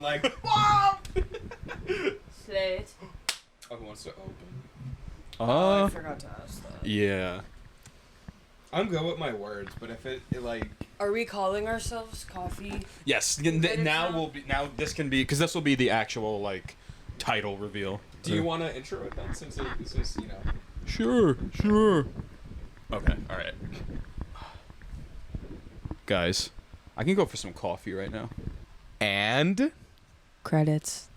Like, whoa! Slate. Oh, who wants to open? I forgot to ask that. Yeah. I'm good with my words, but if it like... Are we calling ourselves Coffee? Yes. Now this can be, because this will be the actual like title reveal. Do you want to intro it then, since you know? Sure. Okay. All right. Guys, I can go for some coffee right now. And Credits.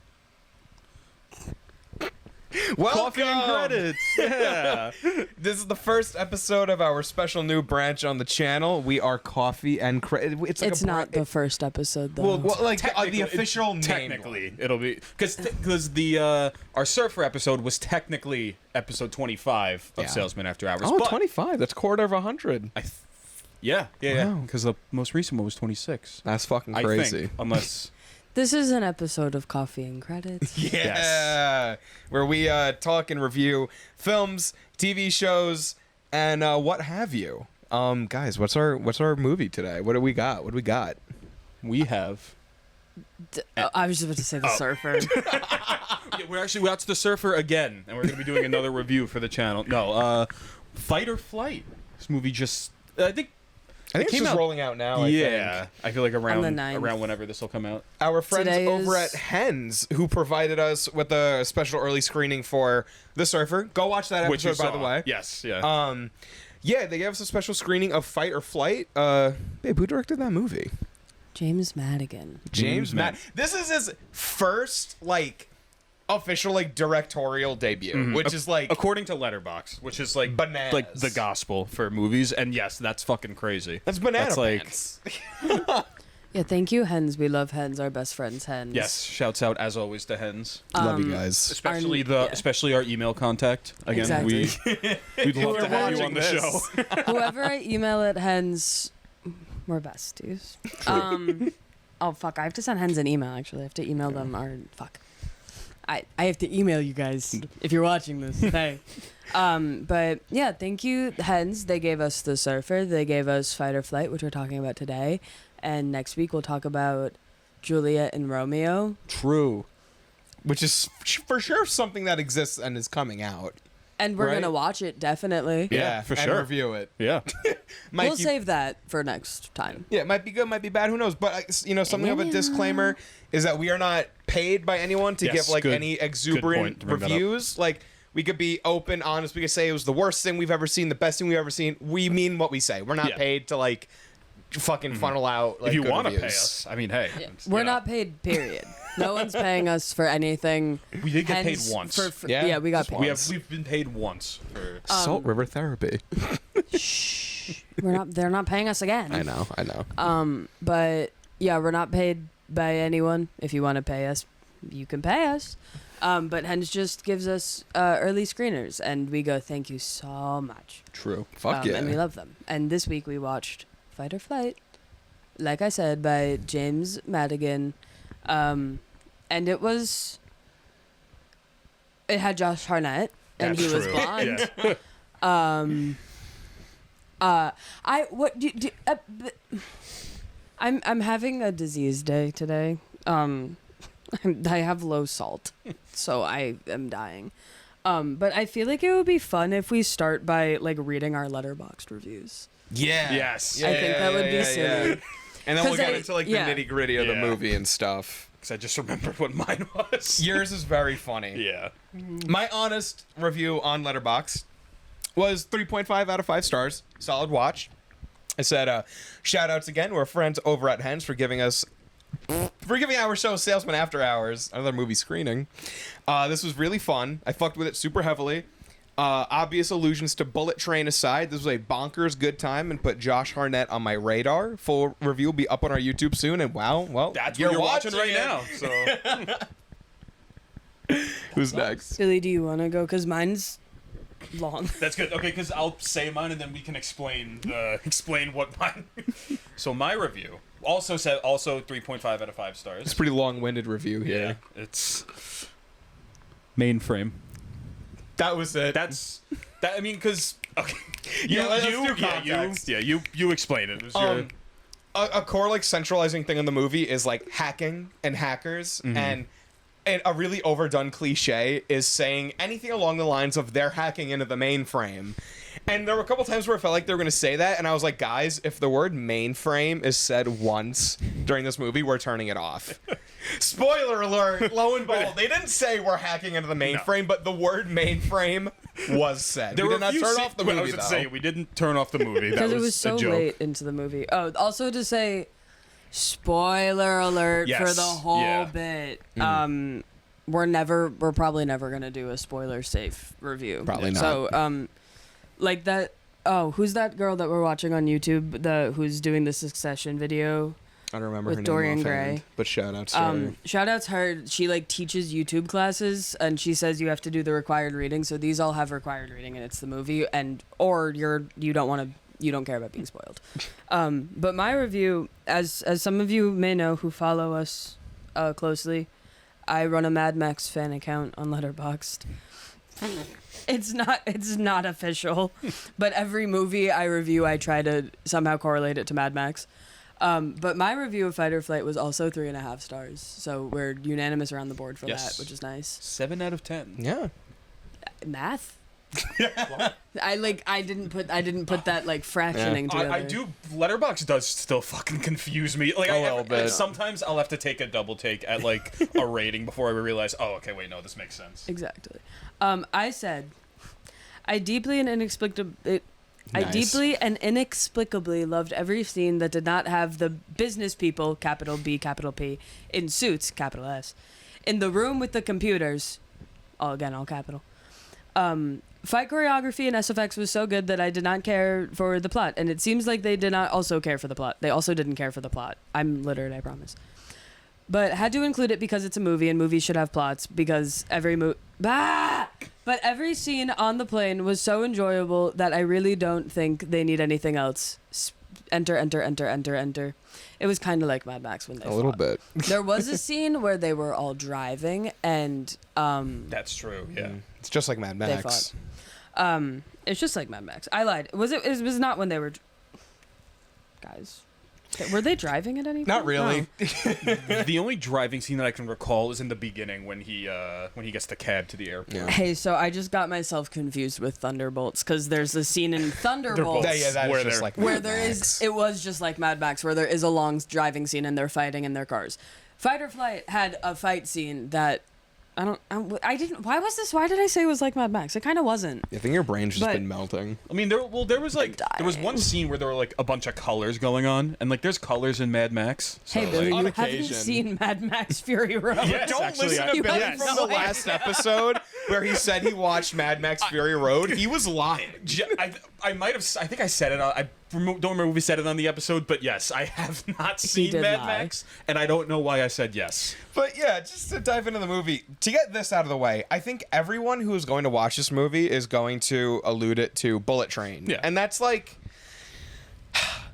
welcome. Coffee and credits. Yeah. This is the first episode of our special new branch on the channel. We are Coffee and Credits. It's not the first episode though. Well, like the official name. Technically, it'll be because the our surfer episode was technically episode 25 of Yeah. Salesmen After Hours. Oh, but 25. That's quarter of 100. Yeah. Wow. Because the most recent one was 26. That's fucking I crazy. think, unless This is an episode of Coffee and Credits. Yeah, Yes. where we talk and review films, TV shows, and what have you. Guys, what's our movie today? What do we got? we have. I was just about to say the surfer. Yeah, we watched The Surfer again, and we're going to be doing another review for the channel. No, Fight or Flight. This movie just, I think it's came just out- rolling out now. yeah, I feel like On the around 9th. whenever this will come out. Our friends Today over is- at Hens, who provided us with a special early screening for The Surfer. Go watch that Which you episode, by saw. the way. Yes, yeah. Yeah, they gave us a special screening of Fight or Flight. Babe, who directed that movie? James Madigan. James Mad- Matt. This is his first official directorial debut, which is According to Letterboxd, which is like Bananas. like the gospel for movies, and yes, that's fucking crazy. that's banana That's like- pants. Yeah, thank you, Hens. We love Hens. Our best friends, Hens. Yes, shouts out as always to Hens, Love you guys. especially our email contact. Again, Exactly. we'd love We're to have you watching on the this. show. Whoever I email at Hens, we're besties. Oh fuck! I have to send Hens an email. Actually, I have to email them. Or fuck, I have to email you guys if you're watching this. Hey, but yeah, thank you, Hens. They gave us The Surfer. They gave us Fight or Flight, which we're talking about today. And next week we'll talk about Juliet and Romeo. True. Which is for sure something that exists and is coming out. And we're Right. gonna watch it definitely. Yeah, for and sure. review it. Yeah, Mike, We'll save that for next time. Yeah, it might be good, might be bad, who knows? But something of a disclaimer is that we are not paid by anyone to Yes, give good- any good point exuberant to bring that up. reviews. We could be open, honest. We could say it was the worst thing we've ever seen, the best thing we've ever seen. We mean what we say. We're not Yeah. paid to fucking funnel out. if you good want to pay reviews. us, I mean, hey, We're not paid. Period. No one's paying us for anything. We did get paid Hens once. Yeah, we got just paid. We've been paid once for. Salt River Therapy. Shh. They're not paying us again. I know. But yeah, we're not paid by anyone. If you want to pay us, you can pay us. But Hens just gives us early screeners, and we go, thank you so much. True. Fuck yeah. And we love them. And this week we watched Fight or Flight, like I said, by James Madigan. And it had Josh Hartnett, and That's he was true. blonde. Yeah. I'm having a disease day today. I have low salt, so I am dying. But I feel like it would be fun if we start by reading our Letterboxd reviews. Yeah. Yes. Yeah, I think that would be silly. And then we'll 'Cause get I- into the yeah. nitty gritty of the Yeah. movie and stuff. Because I just remembered what mine was. Yours is very funny. Yeah. My honest review on Letterboxd was 3.5 out of 5 stars. Solid watch. I said, shout outs again to our friends over at Hens for giving our show Salesmen After Hours, another movie screening. This was really fun. I fucked with it super heavily. Obvious allusions to Bullet Train aside, this was a bonkers good time and put Josh Hartnett on my radar. Full review will be up on our YouTube soon, and well, That's what you're watching right it. now. So Who's next? Billy, do you want to go? Because mine's long. that's good. Okay, because I'll say mine and then we can explain what mine. So my review also 3.5 out of 5 stars. It's a pretty long-winded review here. Yeah, it's mainframe. That was it. That's that. I mean, because okay, Yeah, let's do context. you explain it. It was your a core like centralizing thing in the movie is like hacking and hackers, and a really overdone cliche is saying anything along the lines of they're hacking into the mainframe. And there were a couple times where I felt like they were going to say that, and I was like, guys, if the word mainframe is said once during this movie, we're turning it off. Spoiler alert, lo and behold, they didn't say we're hacking into the mainframe, but the word mainframe was said. We did not turn off the movie, I was going to say, we didn't turn off the movie. That Because was it was so a joke. late into the movie. Oh, also to say, spoiler alert for the whole bit. We're probably never gonna do a spoiler safe review. Probably not. So, like that. Oh, who's that girl that we're watching on YouTube? Who's doing the Succession video? I don't remember with her name Dorian offhand, Gray. but shout outs to her. Shout outs her. She like teaches YouTube classes, and she says you have to do the required reading. So these all have required reading, and it's the movie, or you don't care about being spoiled. But my review, as some of you may know who follow us closely, I run a Mad Max fan account on Letterboxd. It's not official, but every movie I review, I try to somehow correlate it to Mad Max. But my review of Fight or Flight was also 3.5 stars, so we're unanimous around the board for that, which is nice. 7 out of 10. Yeah. Math. I didn't put that like fractioning together. I do. Letterboxd does still fucking confuse me. Like, A little bit. Sometimes I'll have to take a double take at like a rating before I realize, oh, okay, wait, no, this makes sense. Exactly. I said, I deeply and inexplicably loved every scene that did not have the business people, capital B, capital P, in suits, capital S, in the room with the computers, all capital. Fight choreography and SFX was so good that I did not care for the plot, and it seems like they did not also care for the plot. They also didn't care for the plot. I'm literate, I promise. But had to include it because it's a movie, and movies should have plots, because But every scene on the plane was so enjoyable that I really don't think they need anything else. Enter. It was kind of like Mad Max when they fought. A little bit. There was a scene where they were all driving, and That's true. Yeah. It's just like Mad they Max. fought. It's just like Mad Max. I lied. It was not when they were. Guys, were they driving at any point? Not really. The only driving scene that I can recall is in the beginning when he gets the cab to the airport. Yeah. Hey, so I just got myself confused with Thunderbolts, because there's a scene in Thunderbolts That is just like where Mad there Max. is. It was just like Mad Max, where there is a long driving scene and they're fighting in their cars. Fight or Flight had a fight scene that I didn't. Why was this? Why did I say it was like Mad Max? It kind of wasn't. I think your brain's just But- been melting. I mean, there was one scene where there were like a bunch of colors going on, and like there's colors in Mad Max. So, Hey, Billy, like, on you haven't occasion. seen Mad Max Fury Road. Yes, Don't actually, listen I- to You Billy have from no the last episode where he said he watched Mad Max Fury Road. He was lying. I might have. I think I said it. I don't remember if we said it on the episode, but yes, I have not seen did Mad lie. Max, and I don't know why I said yes. But yeah, just to dive into the movie, to get this out of the way, I think everyone who is going to watch this movie is going to allude it to Bullet Train. Yeah. And that's like,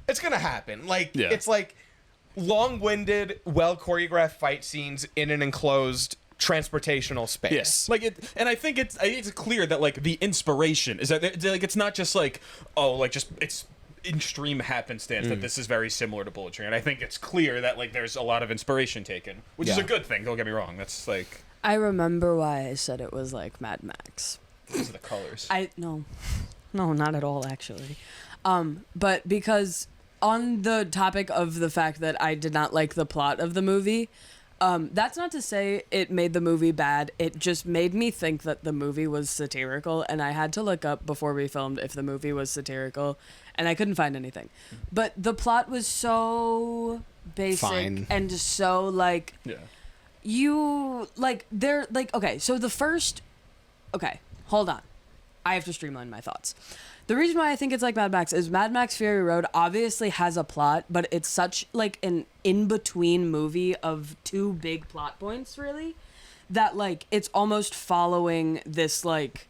it's going to happen. Like, Yeah. it's like long-winded, well-choreographed fight scenes in an enclosed transportational space. Yes, like it, and I think it's clear that like the inspiration is that like it's not just like it's extreme happenstance that this is very similar to Bullet Train. And I think it's clear that like there's a lot of inspiration taken, which is Yeah. a good thing. Don't get me wrong. That's like I remember why I said it was like Mad Max. because of the colors. No, not at all actually. But because on the topic of the fact that I did not like the plot of the movie, that's not to say it made the movie bad. It just made me think that the movie was satirical, and I had to look up before we filmed if the movie was satirical, and I couldn't find anything. But the plot was so basic Fine. and so like Yeah. Okay, hold on. I have to streamline my thoughts. The reason why I think it's like Mad Max is Mad Max Fury Road obviously has a plot, but it's such like an in-between movie of two big plot points, really, that like it's almost following this like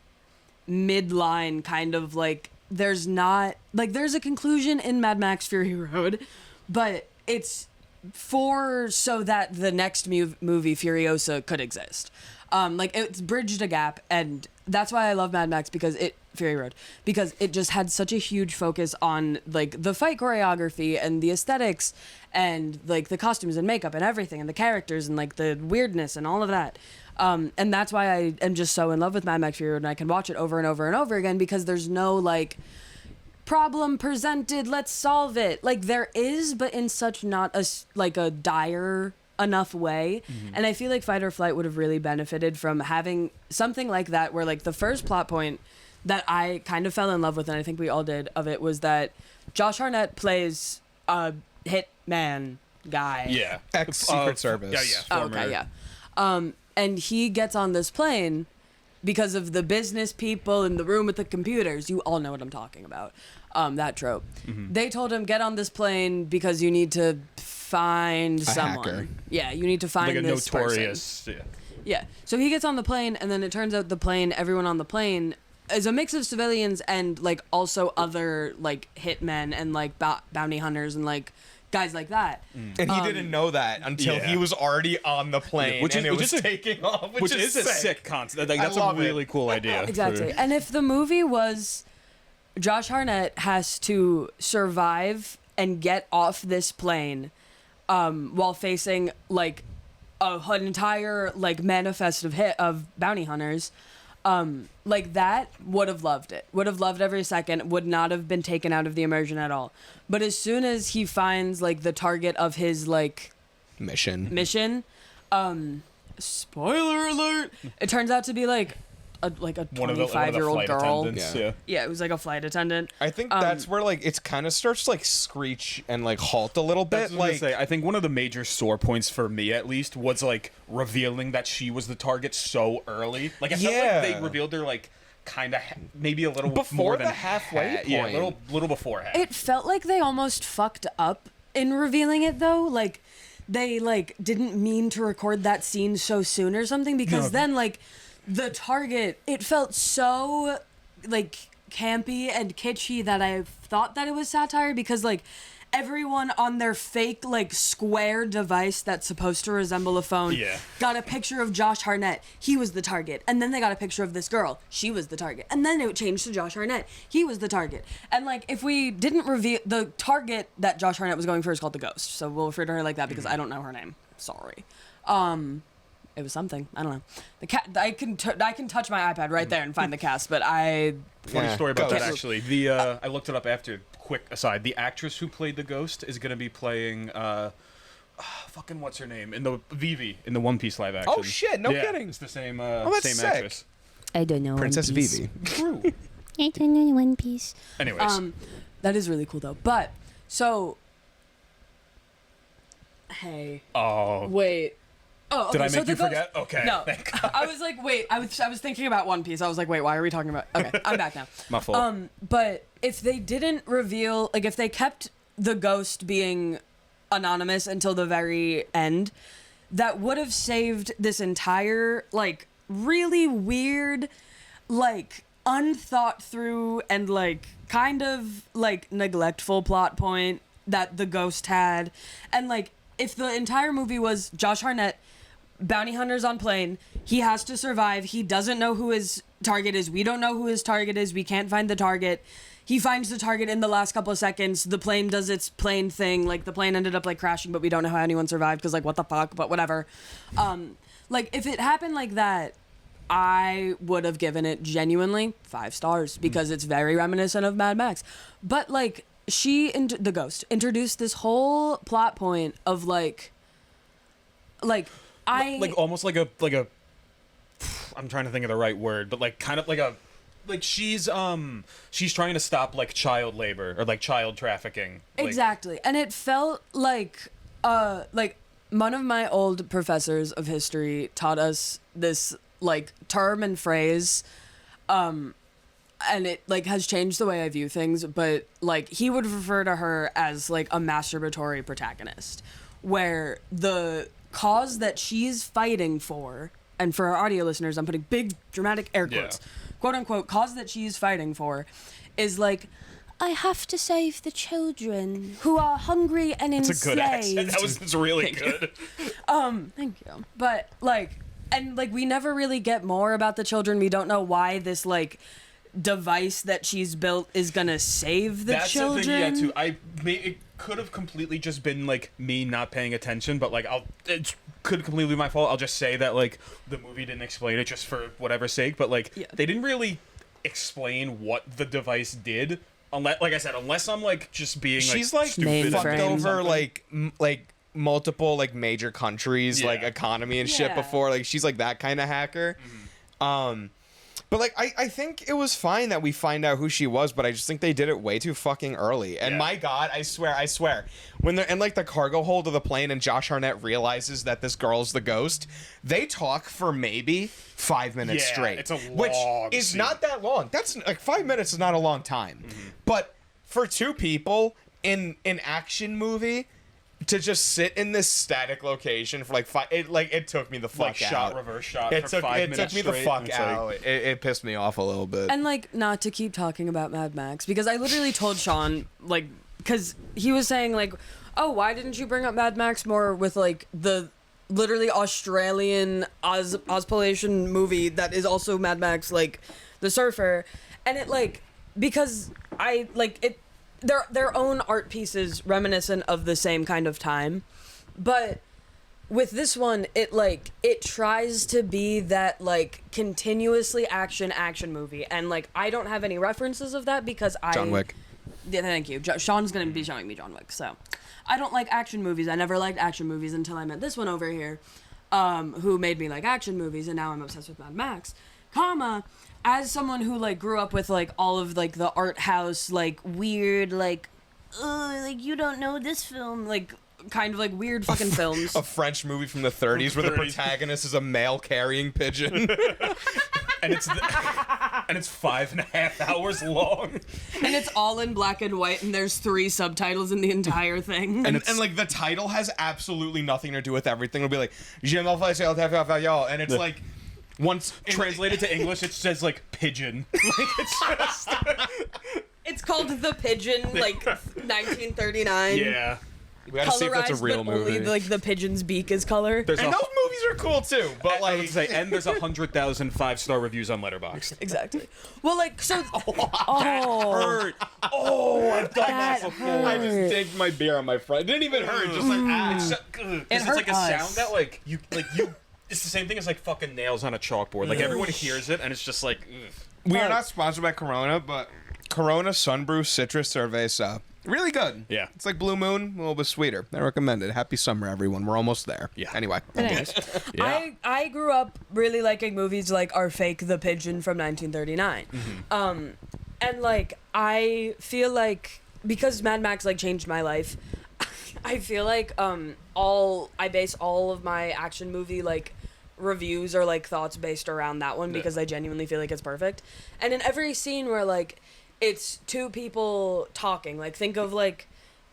midline kind of like there's a conclusion in Mad Max Fury Road, but it's so that the next movie Furiosa could exist. Like it's bridged a gap, and that's why I love Mad Max Fury Road, because it just had such a huge focus on like the fight choreography and the aesthetics and like the costumes and makeup and everything and the characters and like the weirdness and all of that. And that's why I am just so in love with Mad Max Fury Road, and I can watch it over and over and over again, because there's no like problem presented, let's solve it. Like there is, but in such not a dire enough way. And I feel like Fight or Flight would have really benefited from having something like that, where like the first plot point that I kind of fell in love with, and I think we all did, of it was that Josh Hartnett plays a hitman guy. Yeah. Ex-Secret Service. Yeah. Oh, okay, yeah. And he gets on this plane because of the business people in the room with the computers. You all know what I'm talking about. That trope. They told him, get on this plane because you need to find someone. Hacker. Yeah, you need to find Like a this notorious. person. Yeah. So he gets on the plane, and then it turns out everyone on the plane is a mix of civilians and like also other like hitmen and like bounty hunters and like guys like that. And he didn't know that until he was already on the plane, Which it is was taking off, Which is a sick concept. Like, that's a love really cool idea. Exactly. And if the movie was Josh Hartnett has to survive and get off this plane while facing like an entire like manifest of bounty hunters, like that, would have loved it. Would have loved every second. Would not have been taken out of the immersion at all. But as soon as he finds like the target of his like mission, spoiler alert, it turns out to be like a 25-year-old girl. Yeah, it was like a flight attendant. I think that's where like it's kind of starts to like screech and like halt a little bit. That's what I was gonna say. I think one of the major sore points for me, at least, was like revealing that she was the target so early. Like I felt like they revealed her like kind of maybe a little before more than the halfway point. Yeah, a little before half. It felt like they almost fucked up in revealing it though. Like they like didn't mean to record that scene so soon or something, because then like the target, it felt so like campy and kitschy that I thought that it was satire, because like everyone on their fake like square device that's supposed to resemble a phone got a picture of Josh Hartnett. He was the target. And then they got a picture of this girl. She was the target. And then it changed to Josh Hartnett. He was the target. And like if we didn't reveal the target that Josh Hartnett was going for is called the Ghost. So we'll refer to her like that because I don't know her name. Sorry. It was something. I don't know. The cat. I can touch my iPad right there and find the cast, but Funny story about that Ghost. actually. I looked it up after. Quick aside: the actress who played the Ghost is going to be playing fucking what's her name in the Vivi in the One Piece live action. Oh shit! No kidding. It's the same that's same sick. actress. I don't know. Princess One Piece. Vivi. True. I don't know One Piece. Anyways, that is really cool though. But so, hey. oh Wait. Oh, okay, did I so make the you forget? Okay. No, Thank God. I was like, wait. I was thinking about One Piece. I was like, wait, why are we talking about? Okay, I'm back now. My fault. But if they didn't reveal, like, if they kept the Ghost being anonymous until the very end, that would have saved this entire like really weird, like unthought through and like kind of like neglectful plot point that the Ghost had. And like if the entire movie was Josh Hartnett, bounty hunters on plane, he has to survive, he doesn't know who his target is, we don't know who his target is, we can't find the target, he finds the target in the last couple of seconds, the plane does its plane thing, like the plane ended up like crashing, but we don't know how anyone survived because like what the fuck, but whatever. Like if it happened like that, I would have given it genuinely 5 stars because it's very reminiscent of Mad Max. But like the Ghost introduced this whole plot point of like almost like a I'm trying to think of the right word, but like kind of like she's trying to stop like child labor or like child trafficking. Exactly. And it felt like one of my old professors of history taught us this like term and phrase, and it like has changed the way I view things, but like he would refer to her as like a masturbatory protagonist, where the cause that she's fighting for, and for our audio listeners, I'm putting big dramatic air quotes, quote unquote, cause that she's fighting for is like, I have to save the children who are hungry and enslaved. It's a good accent. It's really good. Thank you. But like and like we never really get more about the children. We don't know why this like device that she's built is gonna save the children. That's the thing, yeah, too. It could have completely just been like me not paying attention, but like it could completely be my fault. I'll just say that like the movie didn't explain it just for whatever's sake, but like they didn't really explain what the device did. Unless, like I said, unless I'm like just being she's like stupid, fucked Mainframe. over like multiple like major countries like economy and shit before. Like she's like that kind of hacker. But like I think it was fine that we find out who she was, but I just think they did it way too fucking early. And my God, I swear, when they're in like the cargo hold of the plane and Josh Hartnett realizes that this girl's the ghost, they talk for maybe 5 minutes straight. It's a long which is scene. not that long. That's like 5 minutes is not a long time. But for two people in an action movie to just sit in this static location for like it took me the fuck like out. shot, reverse shot It for took 5 minutes it took me the straight, fuck and it's out. like- It pissed me off a little bit. And like not to keep talking about Mad Max because I literally told Sean like because he was saying like, oh, why didn't you bring up Mad Max more with like the literally Australian Ozpolation movie that is also Mad Max, like the surfer, and it like because I like it. They're their own art pieces reminiscent of the same kind of time, but with this one it tries to be that like continuously action movie, and like I don't have any references of that because John Wick. Yeah, thank you. Sean's gonna be showing me John Wick, so I don't like action movies. I never liked action movies until I met this one over here, who made me like action movies, and now I'm obsessed with Mad Max, as someone who like grew up with like all of like the art house like weird like you don't know this film like kind of like weird fucking films. A French movie from the 30s where the 30s. protagonist is a male carrying pigeon. and it's 5.5 hours long. And it's all in black and white, and there's 3 subtitles in the entire thing. and like the title has absolutely nothing to do with everything. It'll be like Je m'appelle Chelle, and it's like once Translated to English, it says like pigeon. Like it's just It's called The Pigeon, like 1939. yeah. we gotta see if that's a Colorized, real but only movie. like the pigeon's beak is color. There's And a those movies are cool too, but I like would say, and there's 100,000 5-star reviews on Letterboxd. Exactly. Well, like so. Hurt. Oh, I've done that, That before. hurt. I just dinked my beer on my friend. It didn't even hurt. Just like It's hurt like a us. sound that like you. It's the same thing as like fucking nails on a chalkboard. Like everyone hears it and it's just like. Ugh. we are not sponsored by Corona, but Corona Sunbrew Citrus Cerveza. Really good. Yeah. It's like Blue Moon, a little bit sweeter. I recommend it. Happy summer, everyone. We're almost there. Yeah. Anyway. Anyways, Yeah. I grew up really liking movies like Our Fake the Pigeon from 1939. And like I feel like because Mad Max like changed my life, I feel like I base all of my action movie like reviews or like thoughts based around that one because I genuinely feel like it's perfect. And in every scene where like it's 2 people talking, like think of like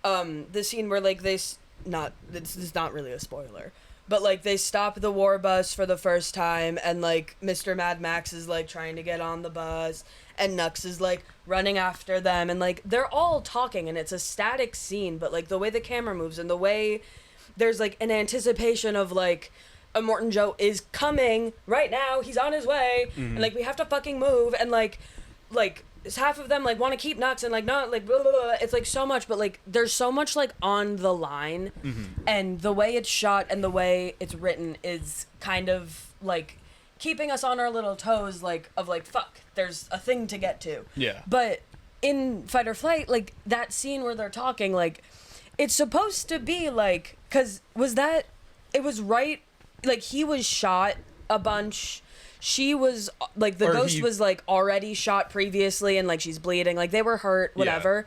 the scene where like this is not really a spoiler, but like they stop the war bus for the first time and like Mr. Mad Max is like trying to get on the bus and Nux is like running after them and like they're all talking and it's a static scene, but like the way the camera moves and the way there's like an anticipation of like a Morton Joe is coming right now, he's on his way, and like we have to fucking move, and like half of them like want to keep Nux and like not like blah, blah, blah. It's like so much, but like there's so much like on the line, and the way it's shot and the way it's written is kind of like keeping us on our little toes, like of like fuck, there's a thing to get to. Yeah. But in Fight or Flight, like that scene where they're talking, like it's supposed to be like, cause it was right, like he was shot a bunch. She was like the ghost was like already shot previously and like she's bleeding, like they were hurt, whatever.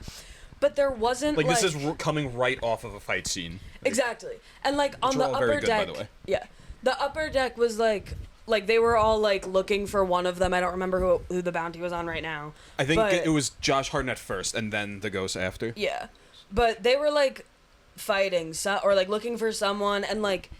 But there wasn't Like this is coming right off of a fight scene. exactly. And like on the are all very upper good, by deck, the way. yeah, the upper deck was like they were all like looking for one of them. I don't remember who the bounty was on right now. I think But- it was Josh Hartnett first and then the ghost after. Yeah, but they were like fighting or like looking for someone, and like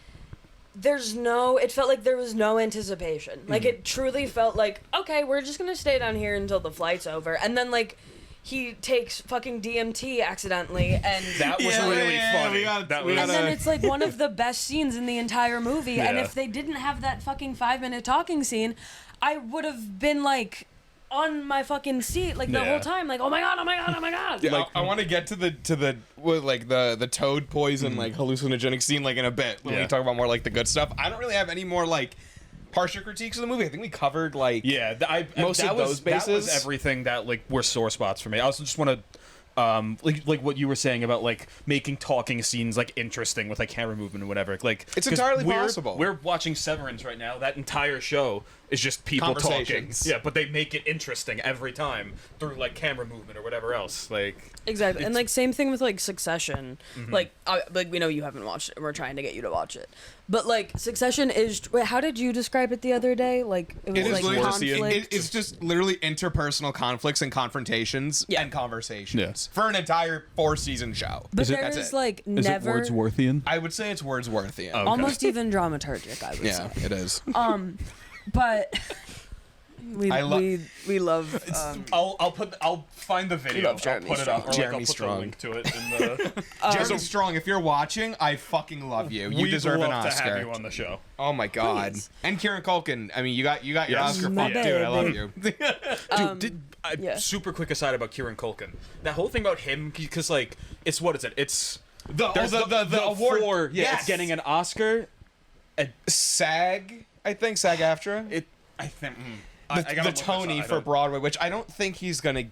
it felt like there was no anticipation. Like it truly felt like, okay, we're just gonna stay down here until the flight's over, and then like he takes fucking DMT accidentally, and That was really funny. and then it's like one of the best scenes in the entire movie. And Yeah. if they didn't have that fucking 5-minute talking scene, I would have been like on my fucking seat like the Yeah. whole time, like, oh my god, oh my god, oh my god. Yeah, I want to get to the with, like the toad poison like hallucinogenic scene like in a bit when we Yeah. talk about more like the good stuff. I don't really have any more like harsher critiques of the movie. I think we covered like most that of was, those That was bases. everything that like were sore spots for me. I also just want to. Like what you were saying about like making talking scenes like interesting with like camera movement and whatever. Like It's 'cause entirely we're, possible. We're watching Severance right now. That entire show is just people talking. Conversations. Yeah, but they make it interesting every time through like camera movement or whatever else. Like Exactly, and like same thing with like Succession. Like we know you haven't watched it, and we're trying to get you to watch it. But like Succession is. Wait, how did you describe it the other day? Like it was It is like literally just, conflict. it's just literally interpersonal conflicts and confrontations and conversations for an entire 4-season show. but there That's is it. like Is never it Wordsworthian? I would say it's Wordsworthian. Oh. almost even dramaturgic. I would Yeah, say. it is. But we I lo- we love. I'll find the video. love Jeremy I'll put it up. Or, like, Jeremy I'll put Strong. the link to it in the. Jeremy Strong, if you're watching, I fucking love you. You We'd deserve an love Oscar. to have you on the show. Oh my god. Please. And Kieran Culkin. I mean, you got your Yes. Oscar My fuck, dude. I love baby. you. Dude, yeah. super quick aside about Kieran Culkin. That whole thing about him, because like, it's what is it? It's There's the award. for Yes. it's getting an Oscar. SAG, I think SAG-AFTRA. I think The, I gotta the look this up. Tony I for don't- Broadway, which I don't think he's gonna.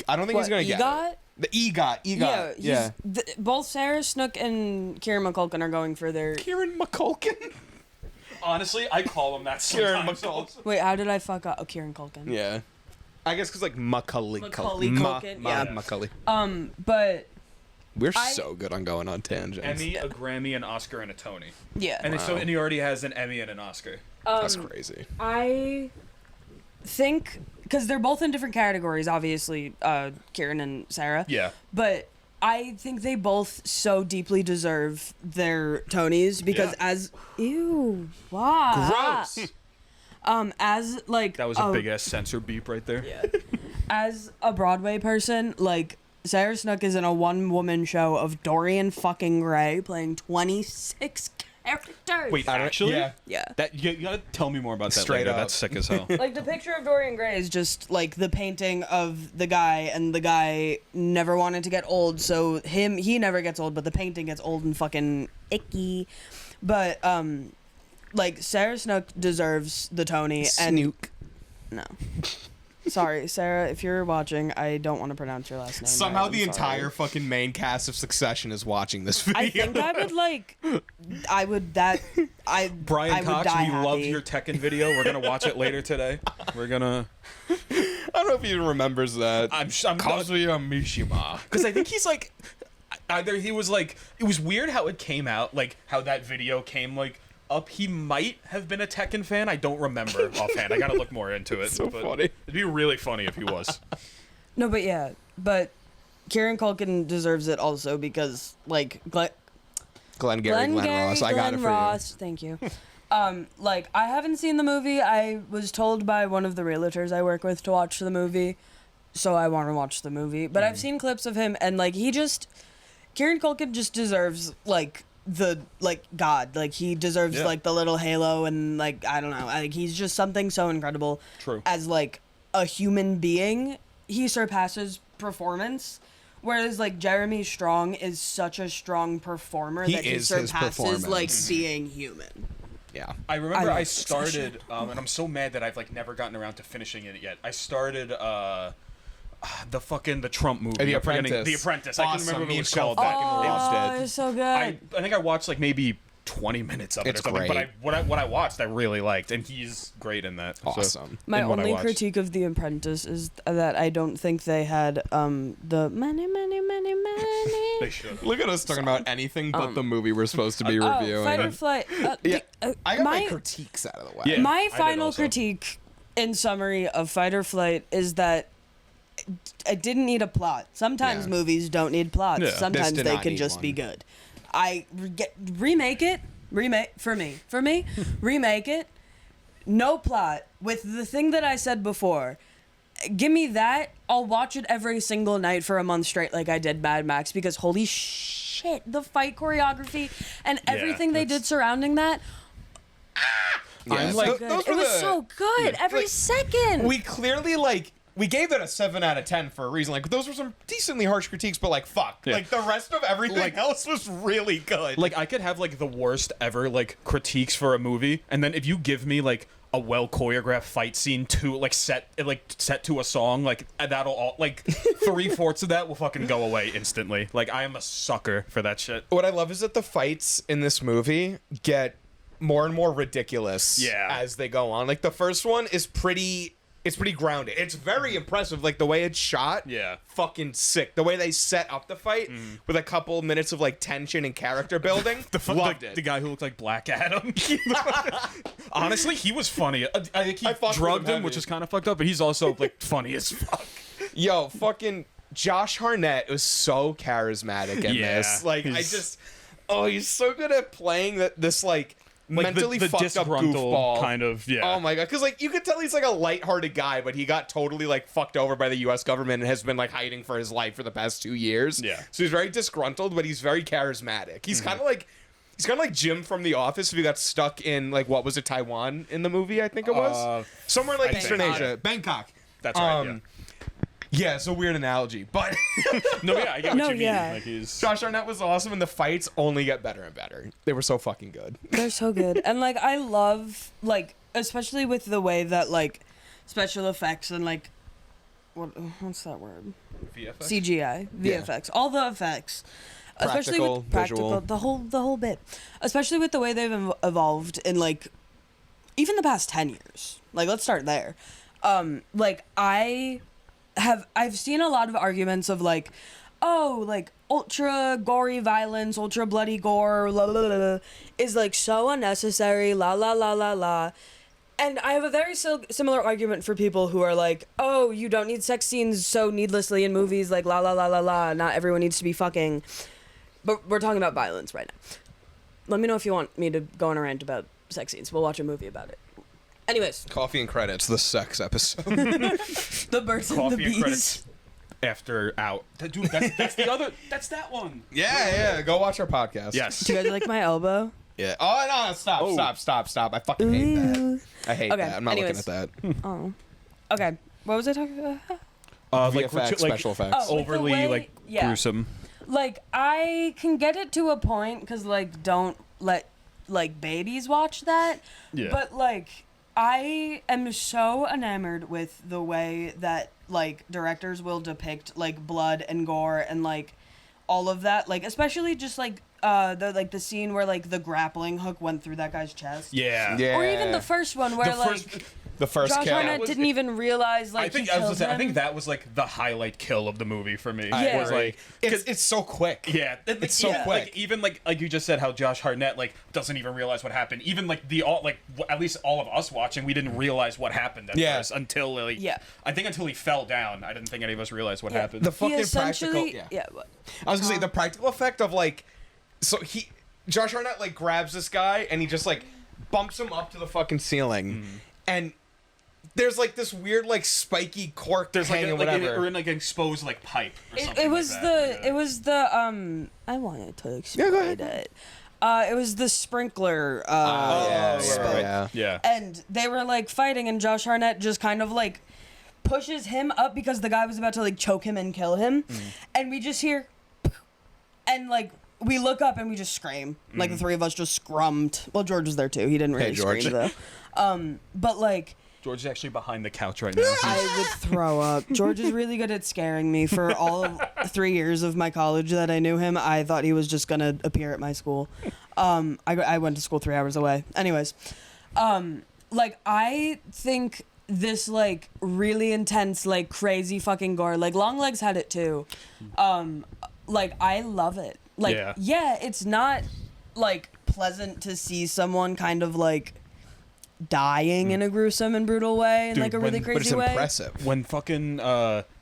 I don't think What, he's gonna get EGOT? it. The EGOT. Yeah, Yeah. both Sarah Snook and Kieran McCulkin are going for their. Kieran McCulkin. Honestly, I call him that Kieran sometimes. McCulkin. Wait, how did I fuck up? Oh, Kieran Culkin. Yeah. I guess because like Macaulay Macaulay Culkin, yeah. Macaulay. But We're I- so good on going on tangents. Emmy, a Grammy, an Oscar, and a Tony. yeah, And so and he already has an Emmy and an Oscar. That's crazy. I think because they're both in different categories, obviously, Kieran and Sarah. Yeah. But I think they both so deeply deserve their Tonys because Yeah. as wow, Gross. as like That was a big ass censor beep right there. Yeah. As a Broadway person, like Sarah Snook is in a one-woman show of Dorian fucking Gray playing 26 characters. Wait, actually? Yeah. Yeah. That you gotta tell me more about that Straight later. up. That's sick as hell. Like the picture of Dorian Gray is just like the painting of the guy, and the guy never wanted to get old, so he never gets old, but the painting gets old and fucking icky. But like Sarah Snook deserves the Tony, and Snook. no. Sorry, Sarah, if you're watching, I don't want to pronounce your last name. Somehow right, the I'm sorry. entire fucking main cast of Succession is watching this video. I think I would like. I would that. I Brian I would Cox, die we loved happy. your Tekken video. We're gonna watch it later today. We're gonna. I don't know if he even remembers that. I'm Kazuya Mishima. because I think he's like, either he was like, it was weird how it came out, like how that video came like up. He might have been a Tekken fan. I don't remember offhand. I gotta look more into it. So but funny. It'd be really funny if he was. No, but yeah, but Kieran Culkin deserves it also because like Glenn Ross. I got it for Ross. Thank you. Like I haven't seen the movie. I was told by one of the realtors I work with to watch the movie, so I want to watch the movie. But I've seen clips of him, and like Kieran Culkin just deserves like the God. Like he deserves Yeah. like the little halo, and like I don't know. Like he's just something so incredible. True. As like a human being, he surpasses performance. Whereas like Jeremy Strong is such a strong performer He that he is his surpasses performance. like being human. you. Yeah. I remember I I love started, and I'm so mad that I've like never gotten around to finishing it yet. I started the Trump movie. The I'm forgetting- Apprentice. The Apprentice. I can Awesome. remember what Me it and was Chelle called. fucking loved it. it's so good. I think I watched like maybe 20 minutes of it It's or something. great. But what I watched, I really liked, and he's great in that. so- Awesome. My in what I only watched. critique of The Apprentice is that I don't think they had the money. They should. Look at us talking about anything but the movie we're supposed to be reviewing. Oh, Fight or Flight. Yeah. I got my my critiques out of the way. Yeah. my I did final also. critique, in summary, of Fight or Flight is that it didn't need a plot. Sometimes Yeah. movies don't need plots. Yeah. Sometimes This did they not can need just be one. good. Remake it. Remake for me. Remake it. No plot with the thing that I said before. give me that. I'll watch it every single night for a month straight, like I did Mad Max, because holy shit, the fight choreography and everything they did surrounding that. I'm Like, those it were was the- so good every second. We clearly we gave it a 7 out of 10 for a reason. Like, those were some decently harsh critiques, but like, fuck. Yeah. Like, the rest of everything else was really good. Like, I could have like the worst ever like critiques for a movie, and then if you give me like a well choreographed fight scene to like set to a song, like that'll all like 3/4 of that will fucking go away instantly. Like, I am a sucker for that shit. What I love is that the fights in this movie get more and more ridiculous as they go on. Like, the first one is pretty grounded. It's very impressive. Like, the way it's shot, fucking sick. The way they set up the fight with a couple minutes of like tension and character building. Loved it. The guy who looked like Black Adam. Honestly, he was funny. I think he I fucked with drugged him him, which heavy. is kind of fucked up, but he's also like funny as fuck. Yo, fucking Josh Hartnett was so charismatic in this. Like, he's so good at playing this like mentally the fucked up disgruntled goofball kind of, Oh my god, because like you could tell he's like a lighthearted guy, but he got totally like fucked over by the U.S. government and has been like hiding for his life for the past 2 years. Yeah. So he's very disgruntled, but he's very charismatic. He's kind of like Jim from The Office if he got stuck in like what was it, Taiwan in the movie? I think it was somewhere in like Eastern Asia, Bangkok. That's right. Yeah, it's a weird analogy, but No, yeah, I get what you mean. yeah. Like, he's Josh Hartnett was awesome, and the fights only get better and better. They were so fucking good. They're so good. And like I love like especially with the way that like special effects and like what's that word? VFX. CGI, VFX, all the effects. Especially Practical, with practical, visual. the whole bit. Especially with the way they've evolved in like even the past 10 years. Like let's start there. Like I've seen a lot of arguments of like, oh, like ultra gory violence, ultra bloody gore, la la la la, is like so unnecessary, la la la la la. And I have a very similar argument for people who are like, oh, you don't need sex scenes so needlessly in movies, like la la la la la. Not everyone needs to be fucking. But we're talking about violence right now. Let me know if you want me to go on a rant about sex scenes. We'll watch a movie about it. Anyways. Coffee and credits, the sex episode. The birds and the Coffee and bees. credits after out. Dude, that's the other. That's that one. Yeah. Go watch our podcast. Yes. Do you guys like my elbow? Yeah. Oh no! Stop! I fucking hate that. I hate Okay, that. I'm not anyways. looking at that. Oh. Okay. What was I talking about? VFX, special effects. Oh, like the overly way- like yeah. gruesome. Like, I can get it to a point, because, like, don't let, like, babies watch that. Yeah. But, like, I am so enamored with the way that, like, directors will depict, like, blood and gore and, like, all of that. Like, especially just, like, the scene where, like, the grappling hook went through that guy's chest. Yeah. Or even the first one where, The first Josh kill. Hartnett didn't even realize, like, I think he killed him. I think that was like the highlight kill of the movie for me. Yeah. Was like It's so quick. yeah, It's so quick. Like, even like you just said, how Josh Hartnett like doesn't even realize what happened. Even like at least all of us watching, we didn't realize what happened at first until like I think until he fell down. I didn't think any of us realized what happened. The fucking practical. What? I was gonna say the practical effect of like, so Josh Hartnett like grabs this guy and he just like bumps him up to the fucking ceiling, and there's like this weird like spiky cork There's like hanging or whatever. in like an exposed like pipe. Or something It was like that. it was the I wanted to explain ahead. it. It was the sprinkler spout. Yeah. And they were like fighting, and Josh Hartnett just kind of like pushes him up because the guy was about to like choke him and kill him, and we just hear, and like we look up and we just scream. Like the three of us just scrummed. Well, George was there too. He didn't really George. scream though. But like. George is actually behind the couch right now. I would throw up. George is really good at scaring me. For all of 3 years of my college that I knew him, I thought he was just gonna appear at my school. I went to school 3 hours away. Anyways, like I think this like really intense, like crazy fucking gore. Like Longlegs had it too. Like I love it. Like yeah, it's not like pleasant to see someone kind of like dying in a gruesome and brutal way, in like a really but crazy it's way. impressive. When fucking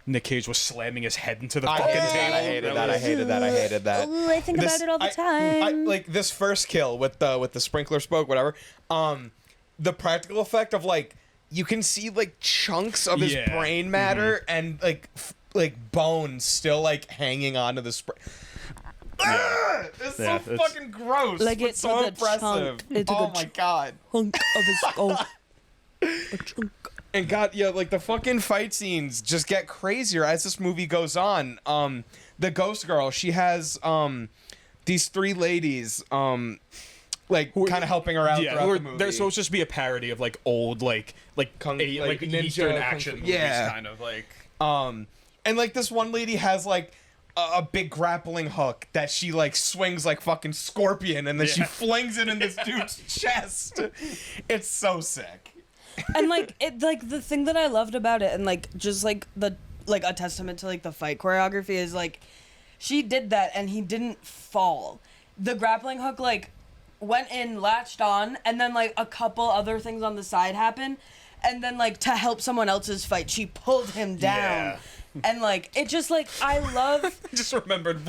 Nick Cage was slamming his head into the I fucking hated that. I table. hated that. Ooh, I think about it all the time. Like this first kill with the sprinkler smoke, whatever. The practical effect of like you can see like chunks of his brain matter and like bones still like hanging onto the spray. It's so fucking gross. Like but it's so like impressive. Oh my god. Chunk of his skull. A chunk. And God, yeah, like the fucking fight scenes just get crazier as this movie goes on. The ghost girl, she has these 3 ladies like kind of helping her out throughout the movie. They're supposed to just be a parody of like old like ninja Eastern action movies, kind of like. And like this one lady has like a big grappling hook that she like swings like fucking Scorpion, and then she flings it in this dude's chest. It's so sick. And like it, like the thing that I loved about it, and like just like the like a testament to like the fight choreography is like she did that and he didn't fall. The grappling hook like went in, latched on, and then like a couple other things on the side happened, and then like to help someone else's fight, she pulled him down. Yeah. And like it just like I love. I just remembered.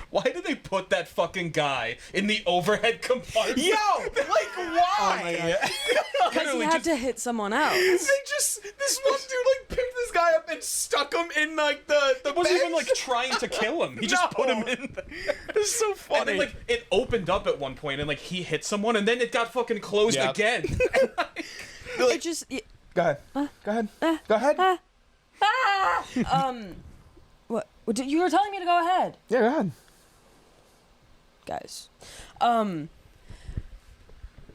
Why did they put that fucking guy in the overhead compartment? Yo, like why? Oh my god! Because he had to hit someone else. This one dude like picked this guy up and stuck him in like the It wasn't even like trying to kill him. He just put him in there. It's so funny. And then like it opened up at one point and like he hit someone and then it got fucking closed again. It just. Go ahead. Go ahead. Go ahead. What? You were telling me to go ahead. Yeah, go ahead. Guys.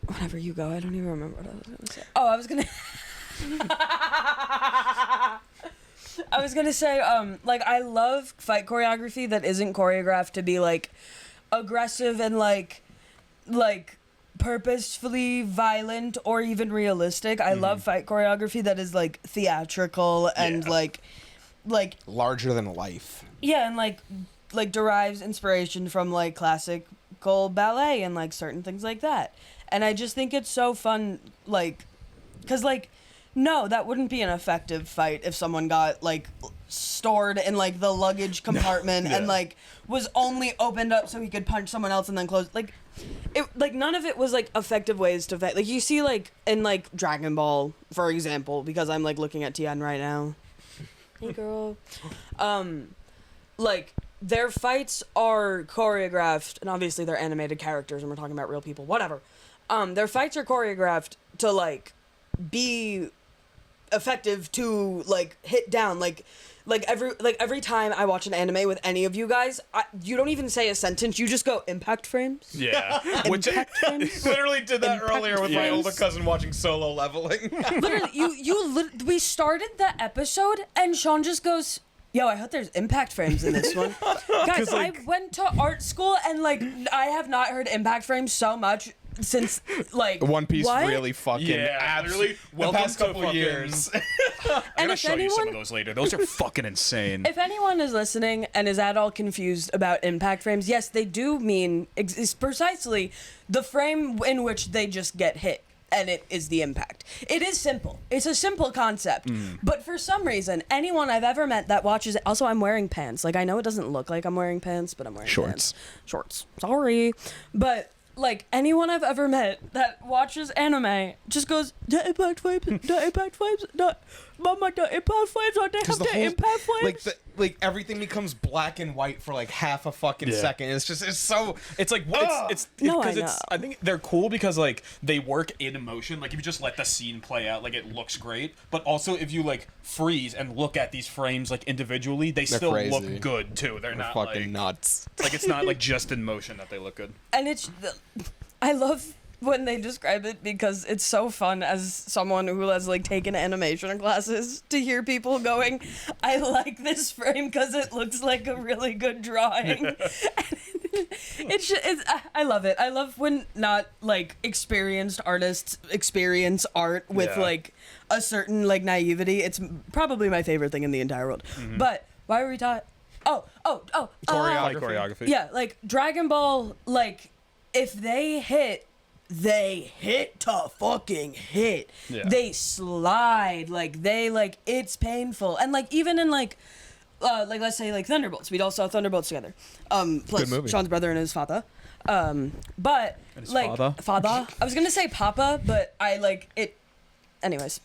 Whenever you go, I don't even remember what I was gonna say. Oh, I was gonna say, like I love fight choreography that isn't choreographed to be like aggressive and like purposefully violent or even realistic. I love fight choreography that is like theatrical and like Larger than life. yeah, and like derives inspiration from like classical ballet and like certain things like that. And I just think it's so fun, like, cause like, no, that wouldn't be an effective fight if someone got like stored in like the luggage compartment and like was only opened up so he could punch someone else and then close. Like, it like none of it was like effective ways to fight. Like you see like in like Dragon Ball, for example, because I'm like looking at Tian right now. Hey girl. Like their fights are choreographed, and obviously they're animated characters, and we're talking about real people. Whatever. Their fights are choreographed to like be effective to like hit down. Like every time I watch an anime with any of you guys, you don't even say a sentence. You just go impact frames. Yeah. Which Impact frames. Literally did that Impact earlier with my frames. older cousin watching Solo Leveling. Literally, we started the episode and Sean just goes, yo, I hope there's impact frames in this one. Guys, like- I went to art school and like I have not heard impact frames so much since like One Piece what? really fucking literally. the Welcome past to couple fucking- years. I'm And gonna if show you some of anyone, those later. Those are fucking insane. if anyone is listening and is at all confused about impact frames, yes, they do mean is precisely the frame in which they just get hit. And it is the impact. It is simple. It's a simple concept. But for some reason, anyone I've ever met that watches it... Also, I'm wearing pants. Like, I know it doesn't look like I'm wearing pants, but I'm wearing pants. Shorts. Sorry. But, like, anyone I've ever met that watches anime just goes, the impact frames, Mama, the impact frames, they have the impact frames. Like everything becomes black and white for like half a fucking second. It's so. It's like No, I because know. I think they're cool because like they work in emotion. Like if you just let the scene play out, like it looks great. But also if you like freeze and look at these frames like individually, they still crazy. look good too. They're not fucking like nuts. like it's not like just in motion that they look good. And I love when they describe it because it's so fun as someone who has like taken animation classes to hear people going, I like this frame because it looks like a really good drawing. I love it. I love when not like experienced artists experience art with like a certain like naivety. It's probably my favorite thing in the entire world. But why were we talking? Choreography. Yeah, like Dragon Ball, like if they hit to fucking hit. Yeah. They slide, like they like it's painful. And like even in like let's say like Thunderbolts, we'd all saw Thunderbolts together. Plus Good movie. Sean's brother and his father. But his like father? I was gonna say Papa, but I like it Anyways,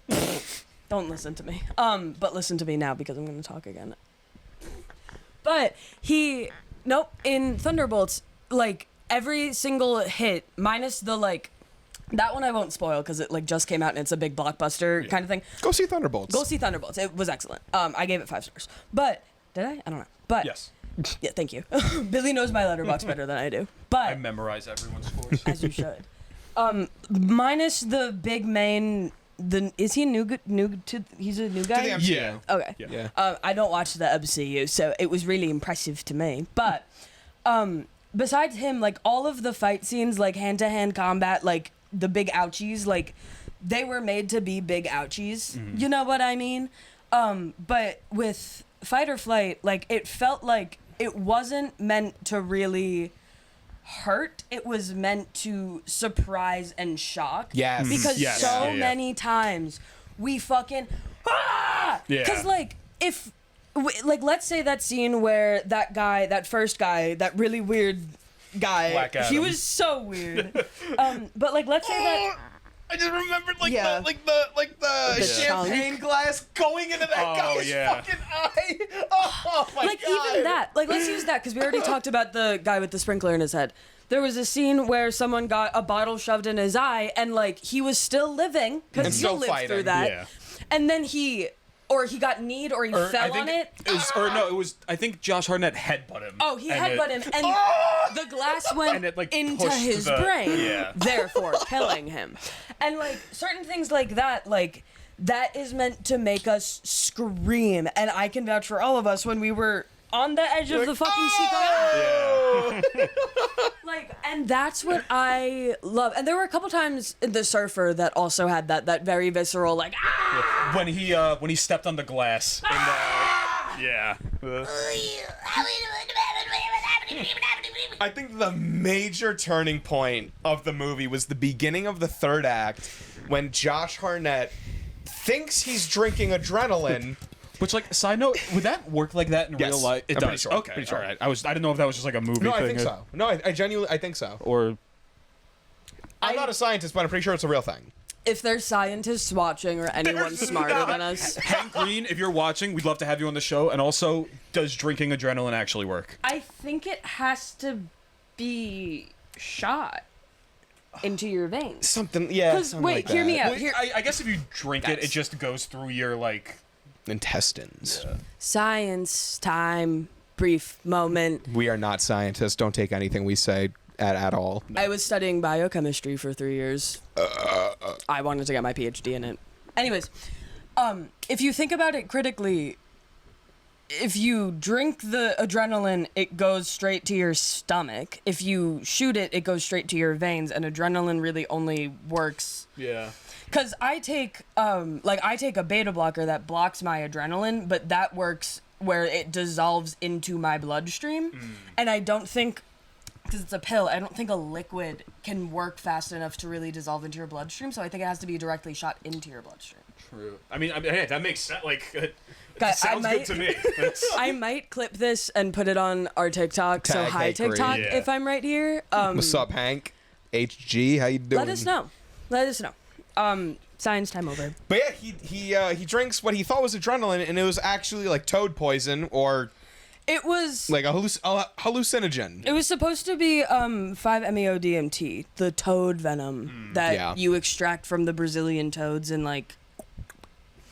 don't listen to me. But listen to me now because I'm gonna talk again. But in Thunderbolts, like every single hit, minus the like, that one I won't spoil because it like just came out and it's a big blockbuster kind of thing. Go see Thunderbolts. Go see Thunderbolts. It was excellent. I gave it 5 stars. But did I? I don't know. But Yes. yeah, thank you. Billy knows my letterbox better than I do. But I memorize everyone's scores. as you should. Minus the big main. Is he he's a new guy? To the MCU. Yeah. Okay. Yeah. I don't watch the MCU, so it was really impressive to me. But besides him, like all of the fight scenes, like hand-to-hand combat, like the big ouchies, like they were made to be big ouchies. Mm-hmm. You know what I mean? But with Fight or Flight, like it felt like it wasn't meant to really hurt. It was meant to surprise and shock. Yes. Because Yes. so Yeah. many times we fucking Yeah. because like if like let's say that scene where that first guy, that really weird guy, Black Adam. he was so weird. But like let's say that I just remembered like Yeah. the champagne chunk. glass going into that guy's fucking eye. Oh my like god. even that, like let's use that because we already talked about the guy with the sprinkler in his head. There was a scene where someone got a bottle shoved in his eye and like he was still living And because still you'll live fighting. through that. Yeah. And then he got kneed or he fell on it. It was. I think Josh Hartnett headbutt him. Oh, he and headbutt it- him, and the glass went And it, like, into pushed his the- brain, yeah. therefore killing him. And like certain things like that, like that is meant to make us scream. And I can vouch for all of us when we were on the edge of the fucking seat. Like, and that's what I love. And there were a couple times in The Surfer that also had that very visceral, like, when he stepped on the glass. Yeah. I think the major turning point of the movie was the beginning of the third act when Josh Hartnett thinks he's drinking adrenaline. Which, like, side note, would that work like that in Yes. real life? It I'm pretty does. sure. Okay. Pretty sure. All right. I didn't know if that was just like a movie No, thing. I think so. No, I genuinely think so. Or I'm not a scientist, but I'm pretty sure it's a real thing. if there's scientists watching or anyone smarter than us. Hank Green, if you're watching, we'd love to have you on the show. And also, does drinking adrenaline actually work? I think it has to be shot into your veins. Something, yeah. Because something wait, like hear that. me out. Well, Here, I guess if you drink it, it That's- just goes through your, like... Intestines. science time, brief moment. We are not scientists. Don't take anything we say at all. I was studying biochemistry for 3 years. I wanted to get my PhD in it. Anyways, if you think about it critically, if you drink the adrenaline, it goes straight to your stomach. If you shoot it, it goes straight to your veins, and adrenaline really only works. Yeah. Because I take a beta blocker that blocks my adrenaline, but that works where it dissolves into my bloodstream. And I don't think, because it's a pill, I don't think a liquid can work fast enough to really dissolve into your bloodstream. So I think it has to be directly shot into your bloodstream. True. I mean, hey, that makes sense. Like, it Guys, sounds good to me. That's- I might clip this and put it on our TikTok. So Tag hi Hank Green. TikTok, Yeah. if I'm right here. What's up, Hank? HG, how you doing? Let us know. Science time over. But yeah, he drinks what he thought was adrenaline, and it was actually like toad poison or It was like a hallucinogen. It was supposed to be 5-MeO-DMT, the toad venom that Yeah. you extract from the Brazilian toads, and like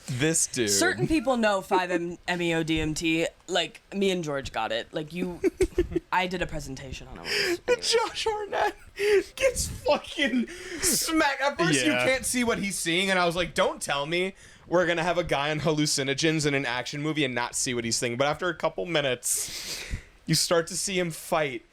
This dude. certain people know 5-MeO-DMT. Like me and George got it. Like you, I did a presentation on it. once. Josh Hartnett gets fucking smacked. At first, you Yeah. can't see what he's seeing, and I was like, "Don't tell me we're gonna have a guy on hallucinogens in an action movie and not see what he's seeing." But after a couple minutes, you start to see him fight,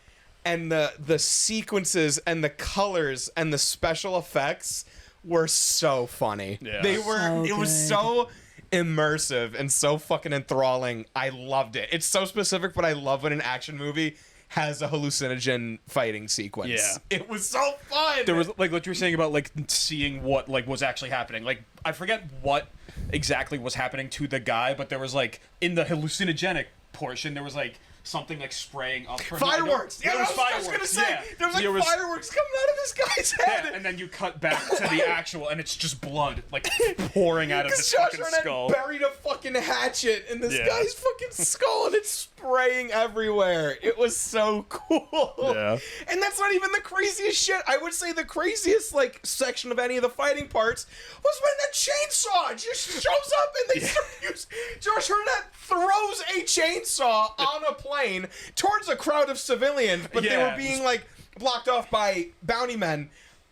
and the sequences and the colors and the special effects were so funny. Yeah. They were. So it was good. so immersive and so fucking enthralling. I loved it. It's so specific, but I love when an action movie has a hallucinogen fighting sequence. Yeah. It was so fun. There was like what you were saying about like seeing what like was actually happening. Like I forget what exactly was happening to the guy, but there was like in the hallucinogenic portion, there was like something like spraying up. Fireworks! Yeah, Yeah, there was I was gonna say, there was like fireworks coming out of this guy's head! Yeah, and then you cut back to the actual, and it's just blood, like, pouring out of his Josh fucking Hartnett skull. buried a fucking hatchet in this guy's fucking skull, and it's spraying everywhere. It was so cool. Yeah. And that's not even the craziest shit. I would say the craziest, like, section of any of the fighting parts was when the chainsaw just shows up and they start using... Josh Hartnett throws a chainsaw on a plane towards a crowd of civilians, but they were being, like, blocked off by bounty men.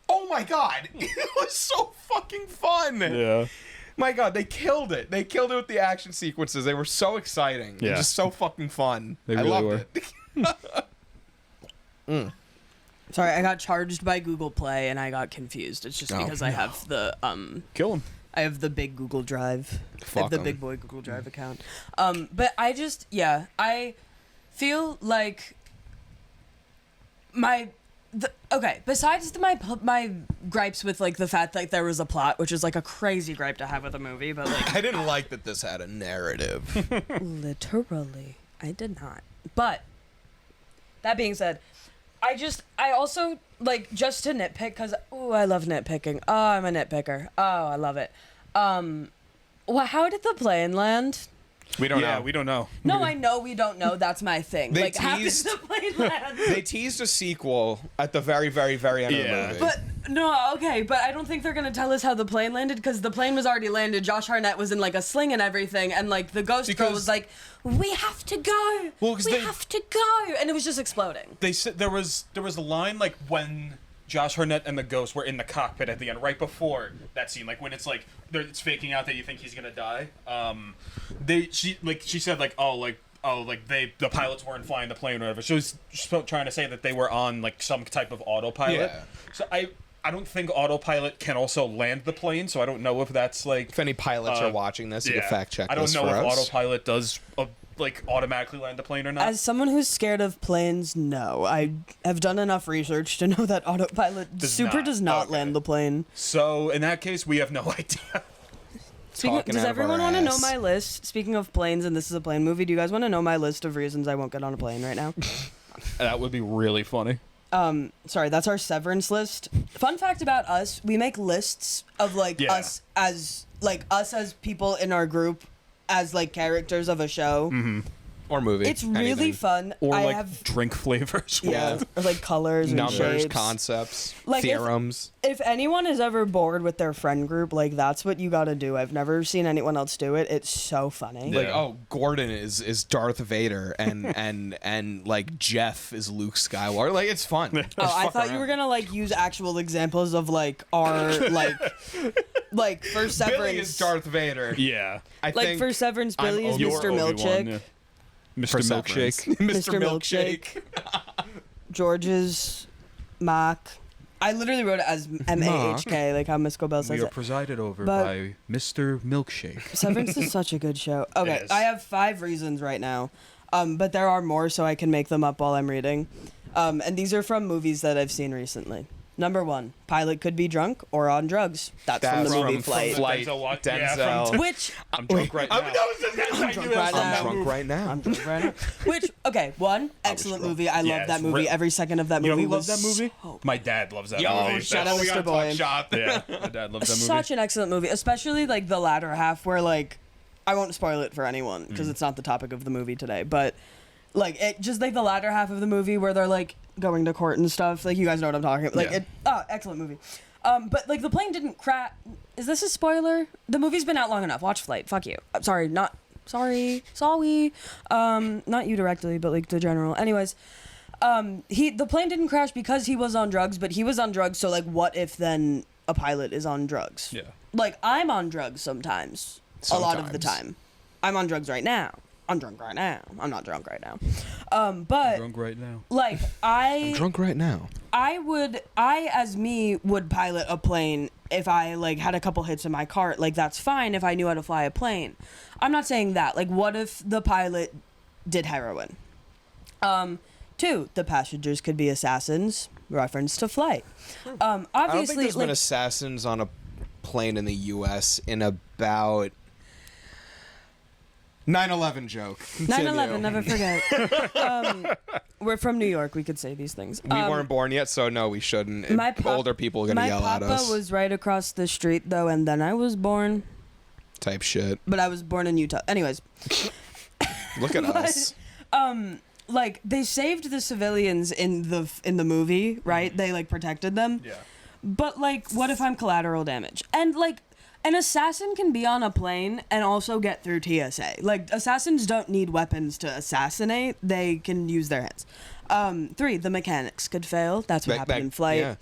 Oh my god. It was so fucking fun. Yeah. My god, they killed it. They killed it with the action sequences. They were so exciting. Yeah. And just so fucking fun. They I really loved it. Sorry, I got charged by Google Play and I got confused. It's just because I have the Kill him. I have the big Google Drive. I Fuck have the 'em. big boy Google Drive account. But I just I feel like besides my gripes with like the fact that there was a plot, which is like a crazy gripe to have with a movie, but like I didn't like that this had a narrative. literally I did not. But that being said, I also like just to nitpick because I love nitpicking. Oh, I'm a nitpicker. Oh, I love it. Well, how did the plane land? We don't know. We don't know. No, I know we don't know. That's my thing. They Like, how did teased- the plane land? They teased a sequel at the very, very, very end of the movie. But no, okay, but I don't think they're gonna tell us how the plane landed because the plane was already landed. Josh Hartnett was in like a sling and everything, and like the ghost girl was like, "We have to go. Well, 'cause we they- have to go," and it was just exploding. They said there was a line like when Josh Hartnett and the ghost were in the cockpit at the end, right before that scene, like when it's like it's faking out that you think he's gonna die. She said the pilots weren't flying the plane or whatever. She was trying to say that they were on like some type of autopilot. Yeah. So I don't think autopilot can also land the plane, so I don't know if that's like if any pilots are watching this, you can fact check I don't this know for if us. autopilot does like automatically land the plane or not. As someone who's scared of planes, no, I have done enough research to know that autopilot does not land the plane. So in that case, we have no idea. Talking Does out of our everyone want to know ass. my list? Speaking of planes, and this is a plane movie, do you guys want to know my list of reasons I won't get on a plane right now? That would be really funny. Sorry, that's our severance list. Fun fact about us, we make lists of like us as people in our group as like characters of a show. Mm-hmm. Or movie. It's really anything. fun. Or I like have drink flavors. or like colors and numbers, shapes. concepts, Like, theorems. If anyone is ever bored with their friend group, like that's what you got to do. I've never seen anyone else do it. It's so funny. Like, oh, Gordon is Darth Vader, and and like Jeff is Luke Skywalker. Like, it's fun. Oh, I thought you were gonna like use actual examples of like our like for Severance. Billy is Darth Vader. Yeah. I Like think for Severance, I'm Billy is Obi-Wan. Mr. Milkshake. Yeah. for Mr. Severance. Milkshake. Mr. Milkshake. George's Mock. I literally wrote it as M-A-H-K, like how Miss Cobell says We are it. presided over But- by Mr. Milkshake. Severance is such a good show. Okay, It is. I have 5 reasons right now, but there are more, so I can make them up while I'm reading. And these are from movies that I've seen recently. Number 1, pilot could be drunk or on drugs. That's from the movie Flight. Flight. Denzel Wa- Denzel. yeah, from- Which I'm drunk right now. I'm drunk right now. I'm drunk right now. I'm drunk right now. Which, okay, one, excellent movie. I love it's that movie. re- Every second of that You know movie who loves was that movie? so- My dad loves that Yo, movie. shout out we Mr. gotta Boy. talk shop. Yeah, my dad loves that movie. Such an excellent movie, especially like the latter half where like I won't spoil it for anyone because it's not the topic of the movie today, but like it just like the latter half of the movie where they're like going to court and stuff. Like you guys know what I'm talking about. Like excellent movie. But like the plane didn't crash. Is this a spoiler? The movie's been out long enough. Watch Flight. Fuck you. Sorry, not sorry. Not you directly, but like the general. Anyways, the plane didn't crash because he was on drugs, but he was on drugs. So like, what if then a pilot is on drugs? Yeah. Like I'm on drugs sometimes. A lot of the Sometimes. time. I'm on drugs right now. I'm drunk right now. I'm not drunk right now. But Drunk right now. like I'm drunk right now. I as me would pilot a plane if I like had a couple hits in my cart. Like that's fine if I knew how to fly a plane. I'm not saying that. Like what if the pilot did heroin? 2, the passengers could be assassins. Reference to Flight. Obviously, I don't think there's like, been assassins on a plane in the U.S. in about 9/11 joke. 9/11, never forget. We're from New York. We could say these things. We weren't born yet, so no, we shouldn't. Older people are gonna yell at us. My papa was right across the street though, and then I was born. Type shit. But I was born in Utah. Anyways. Look at us. Like they saved the civilians in the movie, right? They like protected them. Yeah. But like, what if I'm collateral damage? And like, an assassin can be on a plane and also get through TSA. Like, assassins don't need weapons to assassinate. They can use their hands. 3, the mechanics could fail. That's what happened in flight. Yeah.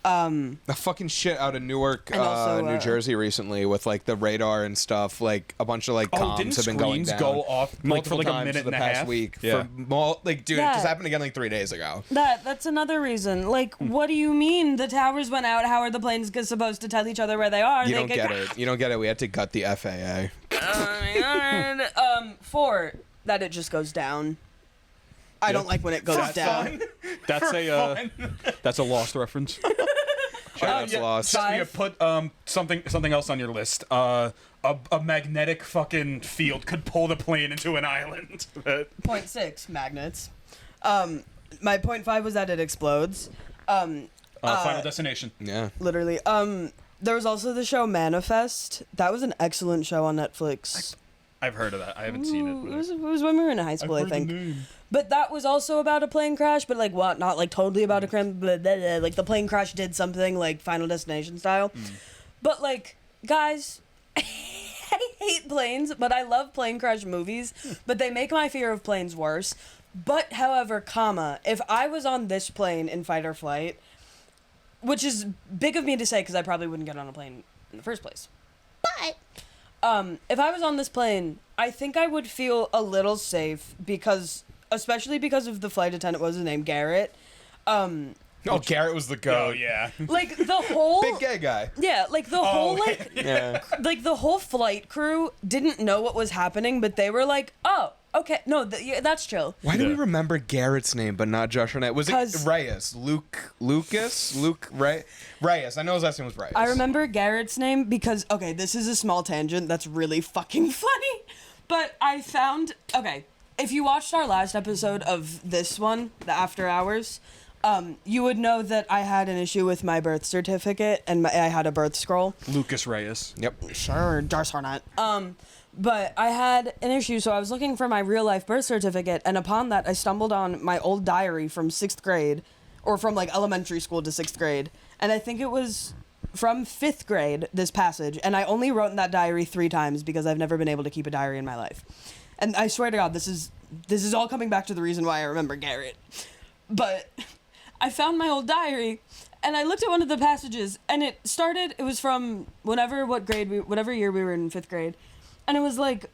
The fucking shit out of Newark, and also, New Jersey recently with like the radar and stuff. Like a bunch of like comms have been going down. Go off multiple for like times a minute the and a past half? week. Yeah. Like, dude, it just happened again like 3 days ago. That's another reason. Like, what do you mean the towers went out? How are the planes supposed to tell each other where they are? You don't get it. You don't get it. We had to gut the FAA. Oh my god. 4, that it just goes down. I don't like when it goes down. That's a Lost reference. That's lost. You put something else on your list. A magnetic fucking field could pull the plane into an island. 0.6 magnets. My 0.5 was that it explodes. Final Destination. Yeah. Literally. There was also the show Manifest. That was an excellent show on Netflix. I've heard of that. I haven't seen it. It was when we were in high school, I think. But that was also about a plane crash, but like what? Not like totally about a crime. Like the plane crash did something like Final Destination style. But like, guys, I hate planes, but I love plane crash movies. But they make my fear of planes worse. But however, if I was on this plane in fight or flight, which is big of me to say because I probably wouldn't get on a plane in the first place. But if I was on this plane, I think I would feel a little safe especially because of the flight attendant, what was his name, Garrett. Garrett was the goat. Oh yeah. Like the whole big gay guy. Yeah, like the whole like Yeah. like the whole flight crew didn't know what was happening, but they were like, "Oh, okay, no, that's chill." Why do we remember Garrett's name but not Josh Hartnett? Was it Reyes? Reyes. I know his last name was Reyes. I remember Garrett's name because this is a small tangent that's really fucking funny, but I found if you watched our last episode of this one, the After Hours, you would know that I had an issue with my birth certificate and I had a birth scroll. Lucas Reyes. Yep. Sure, Josh Hartnett. But I had an issue, so I was looking for my real life birth certificate, and upon that, I stumbled on my old diary from 6th grade, or from like elementary school to 6th grade, and I think it was from 5th grade, this passage, and I only wrote in that diary 3 times because I've never been able to keep a diary in my life. And I swear to God, this is all coming back to the reason why I remember Garrett. But I found my old diary, and I looked at one of the passages, and it was from whatever year we were in 5th grade, and it was like,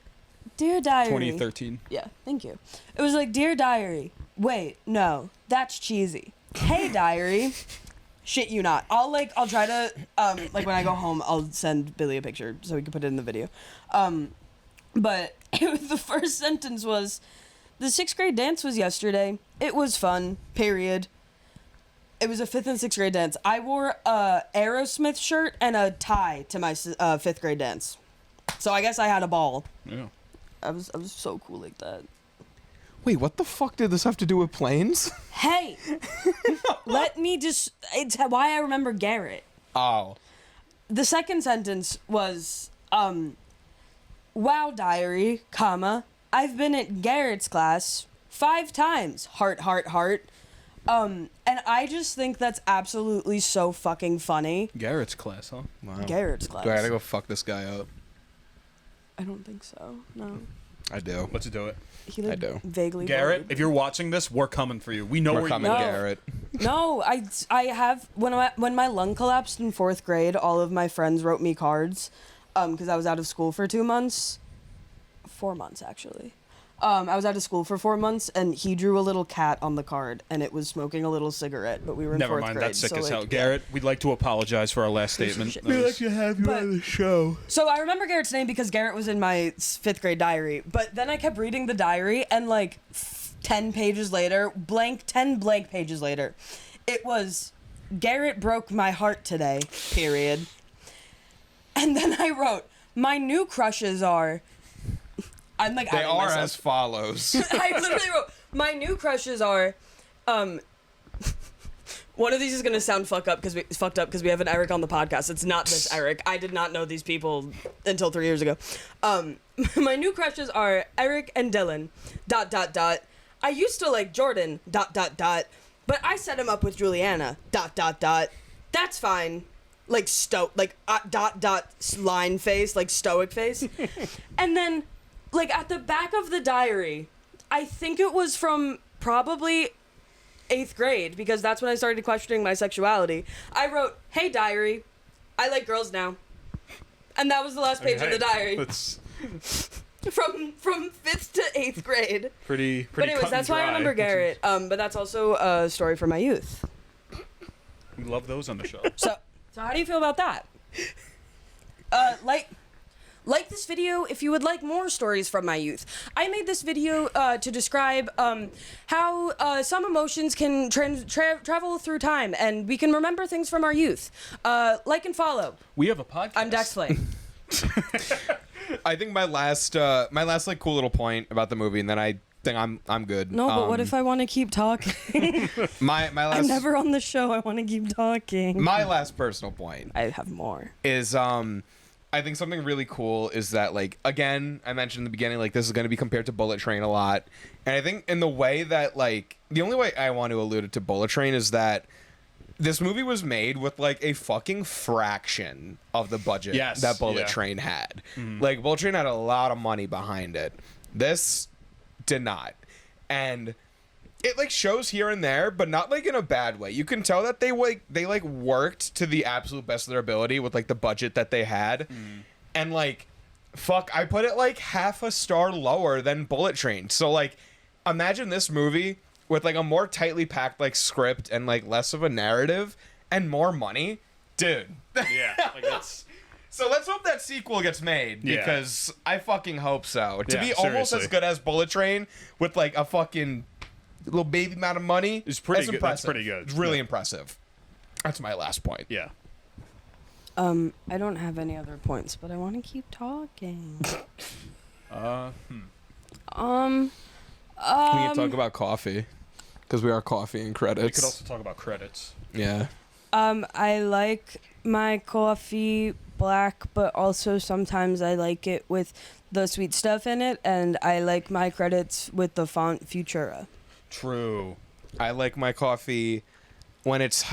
"Dear Diary." 2013. Yeah, thank you. It was like, "Dear Diary." Wait, no, that's cheesy. "Hey Diary." Shit you not. I'll try to, when I go home, I'll send Billy a picture so we can put it in the video. But the first sentence was, "The 6th grade dance was yesterday. It was fun, period." It was a 5th and 6th grade dance. I wore a Aerosmith shirt and a tie to my 5th grade dance. So I guess I had a ball. Yeah. I was so cool like that. Wait, what the fuck did this have to do with planes? Hey! It's why I remember Garrett. Oh. The second sentence was, "Wow, diary, comma, I've been at Garrett's class 5 times, heart, heart, heart." And I just think that's absolutely so fucking funny. Garrett's class, huh? Wow. Garrett's class. Do I gotta go fuck this guy up? I don't think so. No. I do. Let's do it. He looked I do. vaguely Garrett, bored. if you're watching this, we're coming for you. We know We're where coming, you Garrett. No, I have when my lung collapsed in 4th grade, all of my friends wrote me cards because I was out of school for 2 months. 4 months actually. I was out of school for 4 months, and he drew a little cat on the card, and it was smoking a little cigarette, but we were in 4th grade. Never mind, that's sick so, as hell. yeah. Garrett, we'd like to apologize for our last statement. Shit. That was- to have you on the show. So I remember Garrett's name because Garrett was in my 5th grade diary, but then I kept reading the diary, and 10 pages later, 10 blank pages later, it was, "Garrett broke my heart today, period." And then I wrote, "My new crushes are I'm like, They outing are myself. as follows. I literally wrote, my new crushes are, one of these is gonna sound fucked up because we have an Eric on the podcast. It's not this Eric. I did not know these people until 3 years ago. My new crushes are Eric and Dylan. ... I used to like Jordan. ... But I set him up with Juliana. ... That's fine. Like line face, like stoic face. And then, like at the back of the diary, I think it was from probably 8th grade, because that's when I started questioning my sexuality. I wrote, "Hey diary, I like girls now," and that was the last page of the diary. That's From 5th to 8th grade. pretty. But anyways, cut and that's why I dry. remember Garrett. But that's also a story from my youth. We love those on the show. So how do you feel about that? Like this video if you would like more stories from my youth. I made this video to describe how some emotions can travel through time, and we can remember things from our youth. Like and follow. We have a podcast. I'm Dexplay. I think my last like cool little point about the movie, and then I think I'm good. No, but what if I want to keep talking? my last I'm never on the show. I want to keep talking. my last personal point I have more. is I think something really cool is that, like, again, I mentioned in the beginning, like, this is going to be compared to Bullet Train a lot, and I think in the way that, like, the only way I want to allude it to Bullet Train is that this movie was made with, like, a fucking fraction of the budget that Bullet Train had. Like, Bullet Train had a lot of money behind it. This did not. And it, like, shows here and there, but not, like, in a bad way. You can tell that they worked to the absolute best of their ability with, like, the budget that they had. And, like, fuck, I put it, like, half a star lower than Bullet Train. So, like, imagine this movie with, like, a more tightly packed, like, script and, like, less of a narrative and more money. Dude. Yeah, like that's. So let's hope that sequel gets made, Yeah. because I fucking hope so. To Yeah, be almost seriously. as good as Bullet Train with, like, a fucking little baby amount of money, It's pretty that's good. That's impressive. pretty good. It's really Yeah. impressive. That's my last point. Yeah. I don't have any other points, but I want to keep talking. We can talk about coffee, because we are coffee and We credits. could also talk about credits. Yeah. I like my coffee black, but also sometimes I like it with the sweet stuff in it, and I like my credits with the font Futura. True. I like my coffee when it's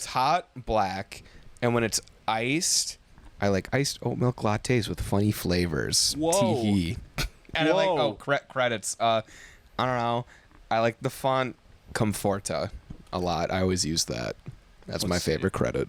hot, black, and when it's iced, I like iced oat milk lattes with funny flavors. Whoa. Tee-hee. And I Whoa. like credits. I don't know. I like the font Comforta a lot. I always use that. That's my Let's see. favorite credit.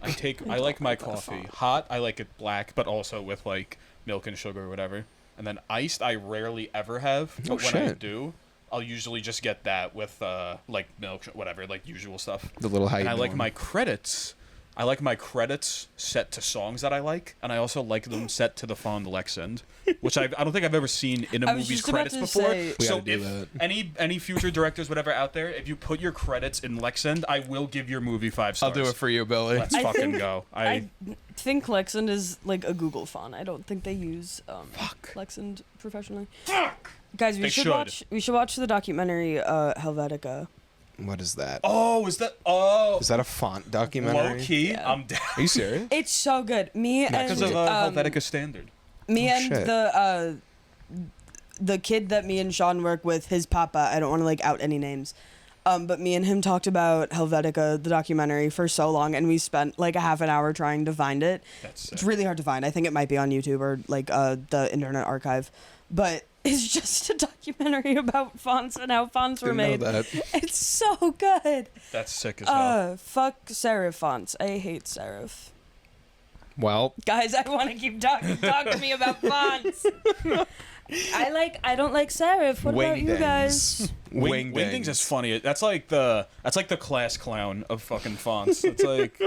I like my coffee hot. I like it black, but also with like milk and sugar or whatever. And then iced, I rarely ever have. But when I shit. do, I'll usually just get that with like milk, whatever, like usual stuff. The little height. And I like my credits. I like my credits set to songs that I like, and I also like them set to the Fond Lexend, which I don't think I've ever seen in a I was movie's just about credits to before. say- We So gotta do if that. any future directors, whatever out there, if you put your credits in Lexend, I will give your movie 5 I'll stars. do it for you, Billy. Let's I fucking think- go. I think Lexend is like a Google font. I don't think they use Lexend professionally. Fuck. Guys, we They should should. watch the documentary What Helvetica. is that? Oh, is that Is that a font documentary? low key? Yeah. I'm down. Are you serious? It's so good. Me and Because of Helvetica standard. me Oh, and shit. the kid that me and Sean work with, his papa. I don't want to like out any names. But me and him talked about Helvetica, the documentary, for so long, and we spent like a half an hour trying to find it. That's It's sick. really hard to find. I think it might be on YouTube or like the Internet Archive. But it's just a documentary about fonts and how fonts were Didn't know made. that. It's so good. That's sick as hell. Fuck serif fonts. I hate serif. Well, Guys, I want to keep talking. Talk to me about fonts. I don't like serif. What about you guys? Wingdings is funny. That's like the class clown of fucking fonts. It's like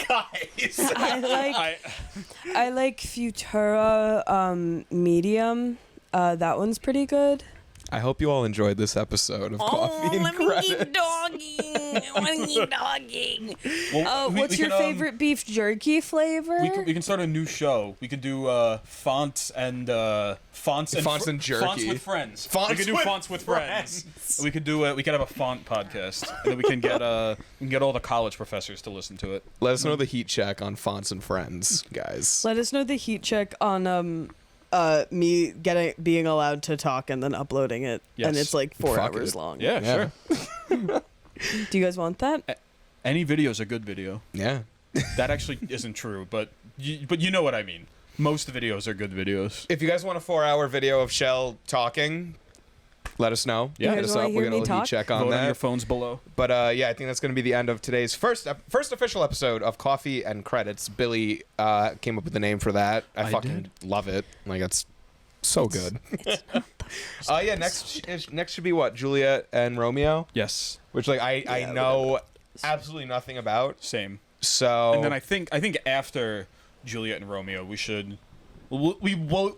guys. I like Futura Medium. That one's pretty good. I hope you all enjoyed this episode of Coffee and Credits. dogging. I want to keep dogging. Well, What's your favorite beef jerky flavor? We can start a new show. We could do fonts and jerky. Fonts with friends. We could do fonts with friends. We could do we could have a font podcast, and then we can get all the college professors to listen to it. Let us know the heat check on Fonts and Friends, guys. Let us know the heat check on me being allowed to talk and then uploading it, and it's like 4 Fuck hours it. long. Yeah, sure. Do you guys want that? Any video is a good video. Yeah. That actually isn't true, but you know what I mean. Most videos are good videos. If you guys want a 4-hour video of Chelle talking, let us know. Yeah. Hit us up. We're going to heat check on Vote that. on your phones below. But yeah, I think that's going to be the end of today's first official episode of Coffee and Credits. Billy came up with the name for that. I fucking love it. Like, it's so good. It's not the first Yeah, next should be what? Juliet and Romeo? Yes. Which, like, I know absolutely nothing about. Same. So. And then I think after Juliet and Romeo, we won't.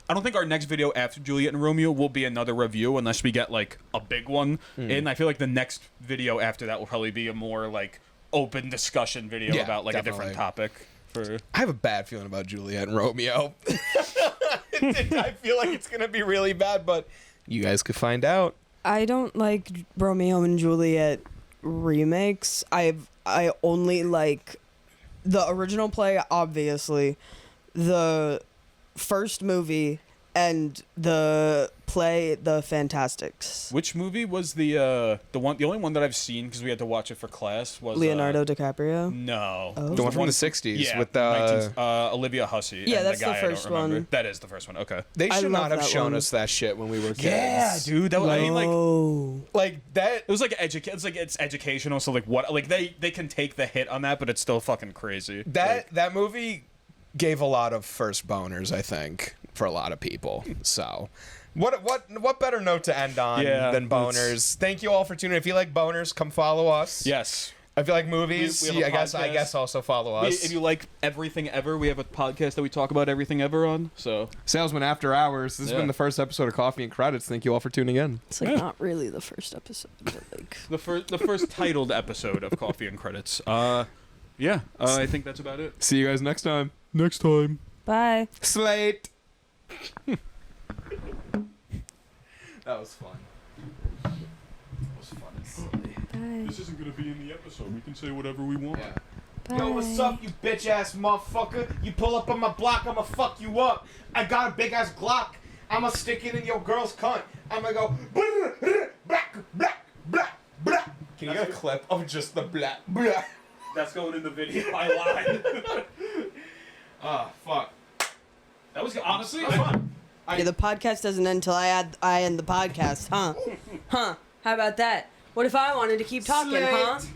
I don't think our next video after Juliet and Romeo will be another review unless we get like a big one. And I feel like the next video after that will probably be a more like open discussion video about like definitely. a different topic. I have a bad feeling about Juliet and Romeo. I feel like it's gonna be really bad, but you guys could find out. I don't like Romeo and Juliet remakes. I only like the original play, obviously, the first movie, and the play The Fantastics. Which movie was the only one that I've seen because we had to watch it for class was Leonardo DiCaprio? No. Oh. The one from the 60s Yeah, with the. Olivia Hussey. Yeah, and that's the the guy first I don't remember. one. That is the first one. Okay. They I should love not have that shown one. us that shit when we were kids. Yeah, dude. That was, I mean, like, Oh. Like that. it was like it's educational. So like what? Like they can take the hit on that, but it's still fucking crazy. That movie gave a lot of first boners, I think, for a lot of people. So, what better note to end on than boners? Thank you all for tuning in. If you like boners, come follow us. Yes. If you like movies, We have a I guess also follow us. If you like everything ever, we have a podcast that we talk about everything ever on. So Salesmen After Hours. This has been the first episode of Coffee and Credits. Thank you all for tuning in. It's like not really the first episode, but like the first titled episode of Coffee and Credits. I think that's about it. See you guys next time. Next time. bye. Slate. That was fun. Bye. This isn't gonna be in the episode. We can say whatever we want. Yeah. Bye. Yo, what's up, you bitch ass motherfucker? You pull up on my block, I'ma fuck you up. I got a big ass Glock. I'ma stick it in your girl's cunt. I'ma go black, black, black, black. Can you get a clip of just the black, black? That's going in the video. I lied. Ah, fuck. That was honestly fun. Yeah, the podcast doesn't end until I end the podcast, huh? Huh? How about that? What if I wanted to keep talking, huh? Slate.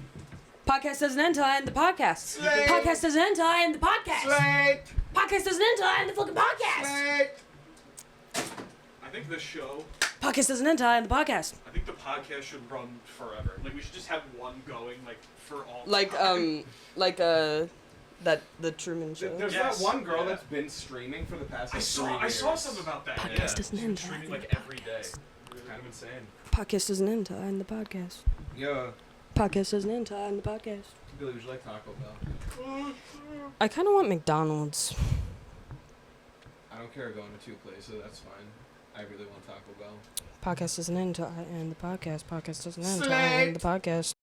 Podcast doesn't end until I end the podcast. Slate. Podcast doesn't end until I end the podcast. Slate. Podcast doesn't end until I end the fucking podcast. Slate. I think this show. Podcast doesn't end until I end the podcast. I think the podcast should run forever. Like we should just have one going like for all. Like the Truman Show. There's Yes. that one girl Yeah. that's been streaming for the past I like 3 saw years. something about that. Podcast doesn't end until I Streaming end like the every day. Kind of insane. Podcast doesn't end until I end the podcast. Yeah. Podcast doesn't end until I end the podcast. Billy, would you like Taco Bell? I kind of want McDonald's. I don't care going to 2 places. That's fine. I really want Taco Bell. Podcast doesn't end until I end the podcast. Podcast doesn't end until I end the podcast.